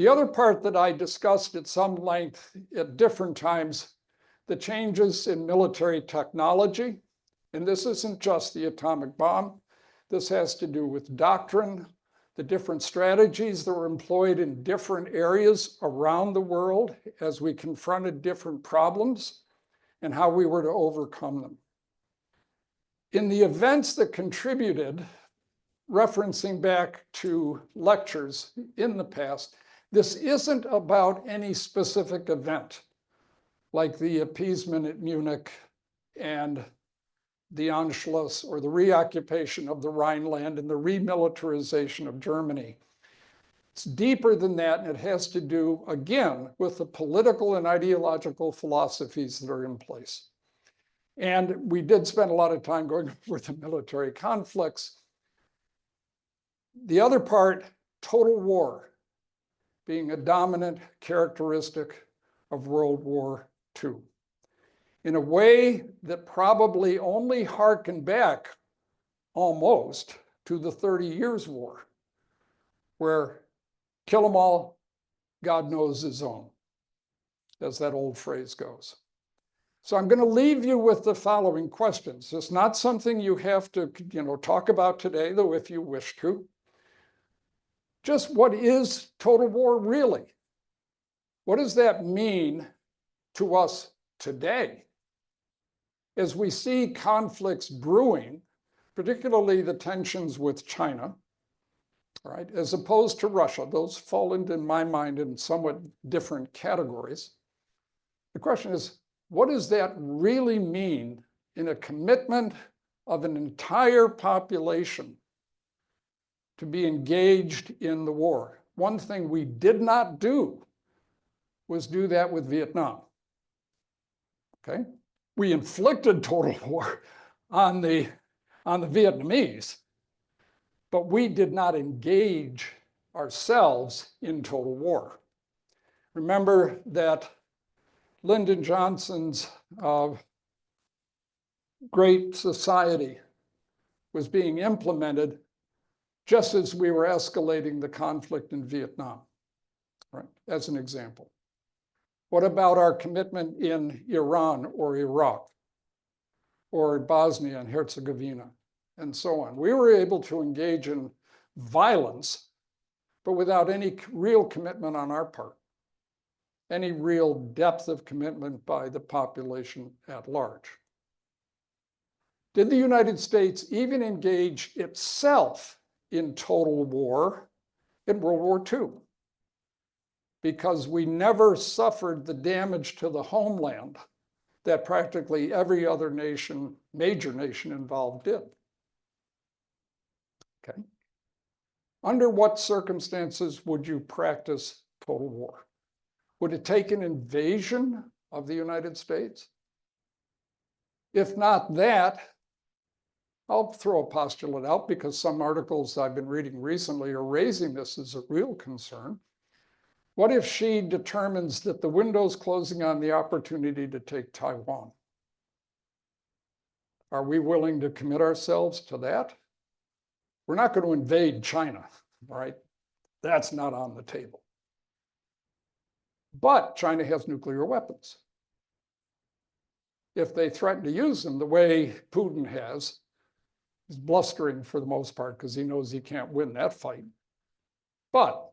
The other part that I discussed at some length at different times, the changes in military technology. And this isn't just the atomic bomb. This has to do with doctrine, the different strategies that were employed in different areas around the world as we confronted different problems and how we were to overcome them. In the events that contributed, referencing back to lectures in the past, this isn't about any specific event, like the appeasement at Munich and the Anschluss or the reoccupation of the Rhineland and the remilitarization of Germany. It's deeper than that, and it has to do, again, with the political and ideological philosophies that are in place. And we did spend a lot of time going over the military conflicts. The other part, total war, being a dominant characteristic of World War II, in a way that probably only harkened back almost to the 30 Years' War, where kill them all, God knows his own, as that old phrase goes. So I'm going to leave you with the following questions. It's not something you have to, talk about today, though if you wish to. Just what is total war really? What does that mean to us today? As we see conflicts brewing, particularly the tensions with China, right, as opposed to Russia, those fall into, in my mind, in somewhat different categories. The question is, what does that really mean in a commitment of an entire population to be engaged in the war? One thing we did not do was do that with Vietnam. Okay? We inflicted total war on the Vietnamese, but we did not engage ourselves in total war. Remember that Lyndon Johnson's Great Society was being implemented just as we were escalating the conflict in Vietnam, right? As an example. What about our commitment in Iran or Iraq or Bosnia and Herzegovina and so on? We were able to engage in violence, but without any real commitment on our part, any real depth of commitment by the population at large. Did the United States even engage itself in total war in World War II? Because we never suffered the damage to the homeland that practically every other nation, major nation involved did. Okay. Under what circumstances would you practice total war? Would it take an invasion of the United States? If not that, I'll throw a postulate out because some articles I've been reading recently are raising this as a real concern. What if Xi determines that the window's closing on the opportunity to take Taiwan? Are we willing to commit ourselves to that? We're not going to invade China, right? That's not on the table. But China has nuclear weapons. If they threaten to use them the way Putin has, he's blustering for the most part because he knows he can't win that fight. But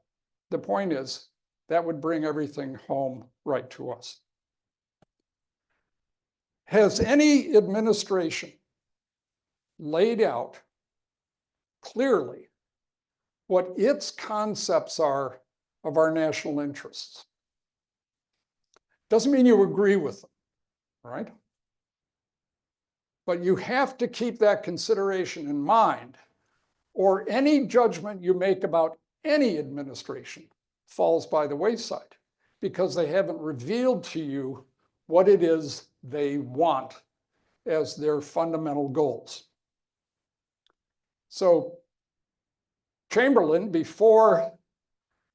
the point is, that would bring everything home right to us. Has any administration laid out clearly what its concepts are of our national interests? Doesn't mean you agree with them, right? But you have to keep that consideration in mind, or any judgment you make about any administration falls by the wayside because they haven't revealed to you what it is they want as their fundamental goals. So Chamberlain, before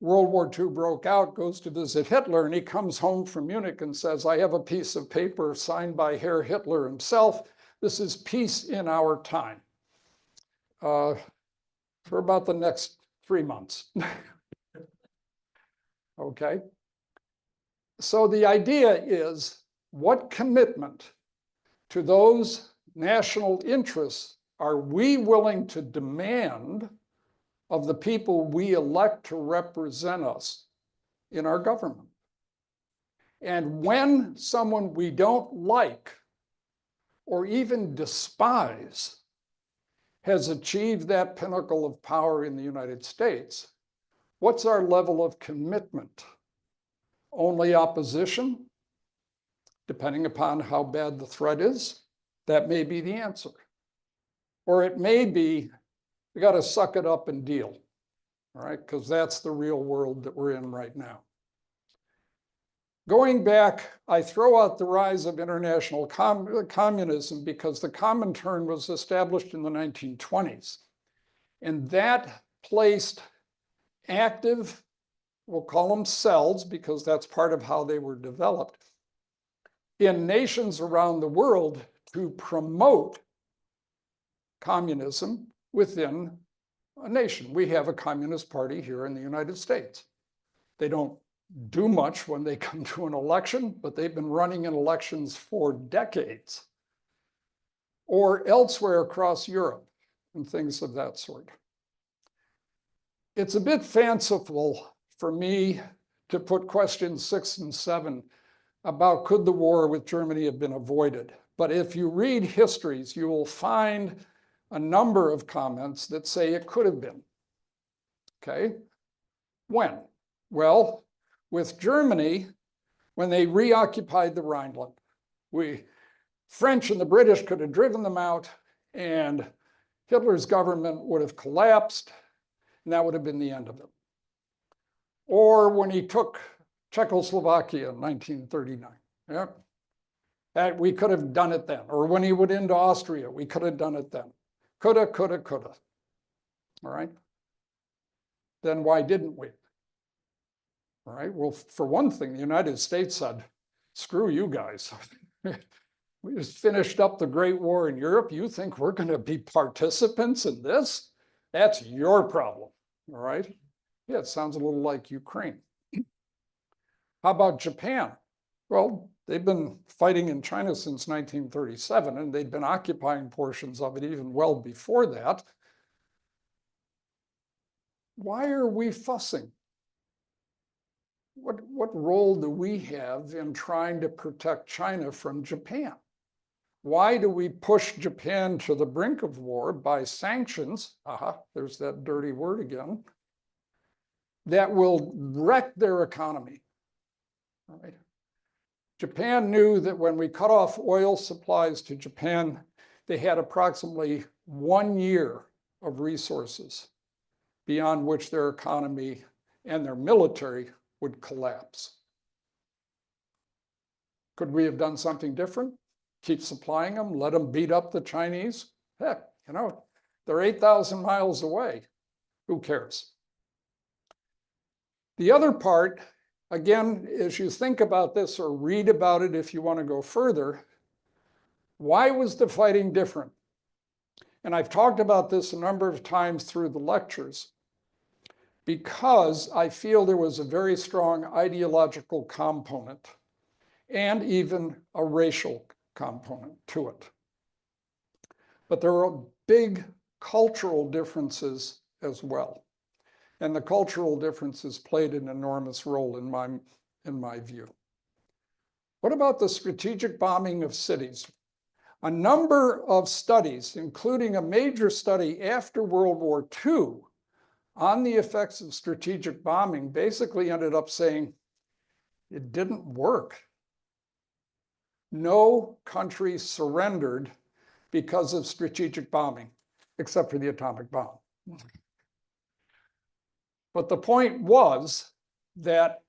World War II broke out, goes to visit Hitler, and he comes home from Munich and says, I have a piece of paper signed by Herr Hitler himself. This is peace in our time. For about the next 3 months. okay? So the idea is, what commitment to those national interests are we willing to demand of the people we elect to represent us in our government? And when someone we don't like or even despise has achieved that pinnacle of power in the United States, what's our level of commitment? Only opposition, depending upon how bad the threat is? That may be the answer. Or it may be, we got to suck it up and deal, all right? Because that's the real world that we're in right now. Going back, I throw out the rise of international communism because the Comintern was established in the 1920s. And that placed active, we'll call them cells because that's part of how they were developed, in nations around the world to promote communism within a nation. We have a communist party here in the United States. They don't do much when they come to an election, but they've been running in elections for decades, or elsewhere across Europe and things of that sort. It's a bit fanciful for me to put questions 6 and 7 about could the war with Germany have been avoided. But if you read histories, you will find a number of comments that say it could have been. Okay? When? Well, with Germany, when they reoccupied the Rhineland, French and the British could have driven them out, and Hitler's government would have collapsed, and that would have been the end of it. Or when he took Czechoslovakia in 1939. Yeah. We could have done it then. Or when he went into Austria, we could have done it then. Coulda, coulda, coulda. All right. Then why didn't we? All right. Well, for one thing, the United States said, screw you guys. We just finished up the Great War in Europe. You think we're going to be participants in this? That's your problem. All right. Yeah, it sounds a little like Ukraine. How about Japan? Well, they've been fighting in China since 1937, and they'd been occupying portions of it even well before that. Why are we fussing? What role do we have in trying to protect China from Japan? Why do we push Japan to the brink of war by sanctions? Aha, there's that dirty word again. That will wreck their economy. All right. Japan knew that when we cut off oil supplies to Japan, they had approximately 1 year of resources beyond which their economy and their military would collapse. Could we have done something different? Keep supplying them, let them beat up the Chinese? Heck, you know, they're 8,000 miles away. Who cares? The other part, again, as you think about this or read about it if you want to go further, why was the fighting different? And I've talked about this a number of times through the lectures, because I feel there was a very strong ideological component and even a racial component to it. But there are big cultural differences as well. And the cultural differences played an enormous role in my view. What about the strategic bombing of cities? A number of studies, including a major study after World War II on the effects of strategic bombing, basically ended up saying it didn't work. No country surrendered because of strategic bombing, except for the atomic bomb. But the point was that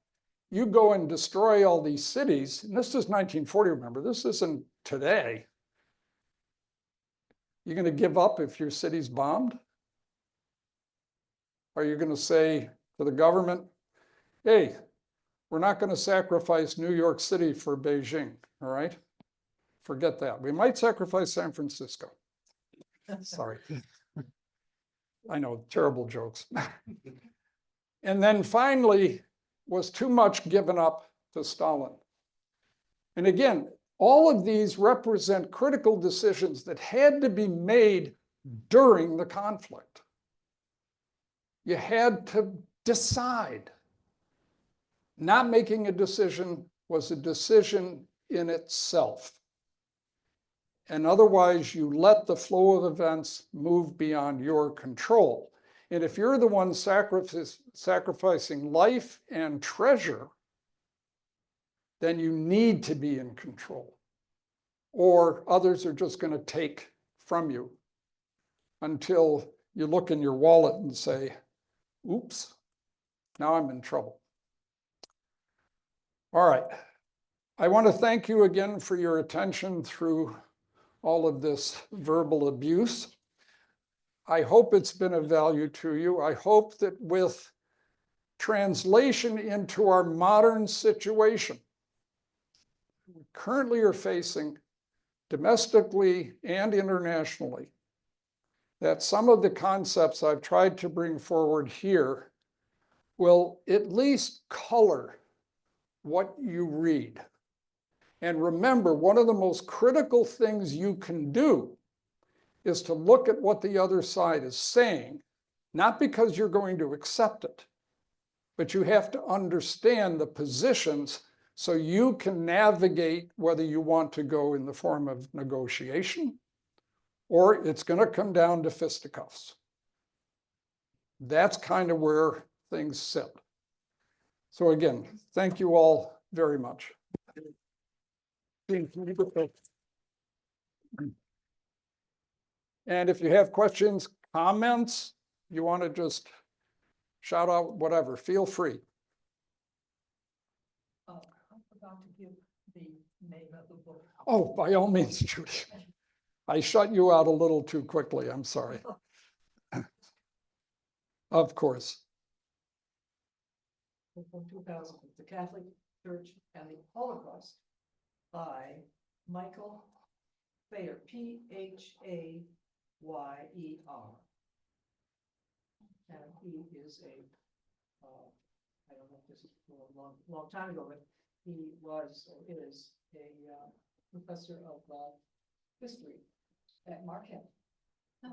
you go and destroy all these cities, and this is 1940, remember, this isn't today. You're going to give up if your city's bombed? Are you going to say to the government, hey, we're not going to sacrifice New York City for Beijing, all right? Forget that. We might sacrifice San Francisco. Sorry. I know, terrible jokes. And then finally, was too much given up to Stalin. And again, all of these represent critical decisions that had to be made during the conflict. You had to decide. Not making a decision was a decision in itself. And otherwise, you let the flow of events move beyond your control. And if you're the one sacrificing life and treasure, then you need to be in control. Or others are just going to take from you until you look in your wallet and say, oops, now I'm in trouble. All right. I want to thank you again for your attention through all of this verbal abuse. I hope it's been of value to you. I hope that with translation into our modern situation, we currently are facing domestically and internationally, that some of the concepts I've tried to bring forward here will at least color what you read. And remember, one of the most critical things you can do is to look at what the other side is saying, not because you're going to accept it, but you have to understand the positions so you can navigate whether you want to go in the form of negotiation or it's going to come down to fisticuffs. That's kind of where things sit. So again, thank you all very much. And if you have questions, comments, you want to just shout out whatever, feel free. I forgot to give the name of the book. Oh, by all means, Judy. I shut you out a little too quickly. I'm sorry. Of course. From 2000, The Catholic Church and the Holocaust by Michael Phayer, Phayer. And he is I don't know if this is from a long time ago, but he was or is a professor of history at Marquette. I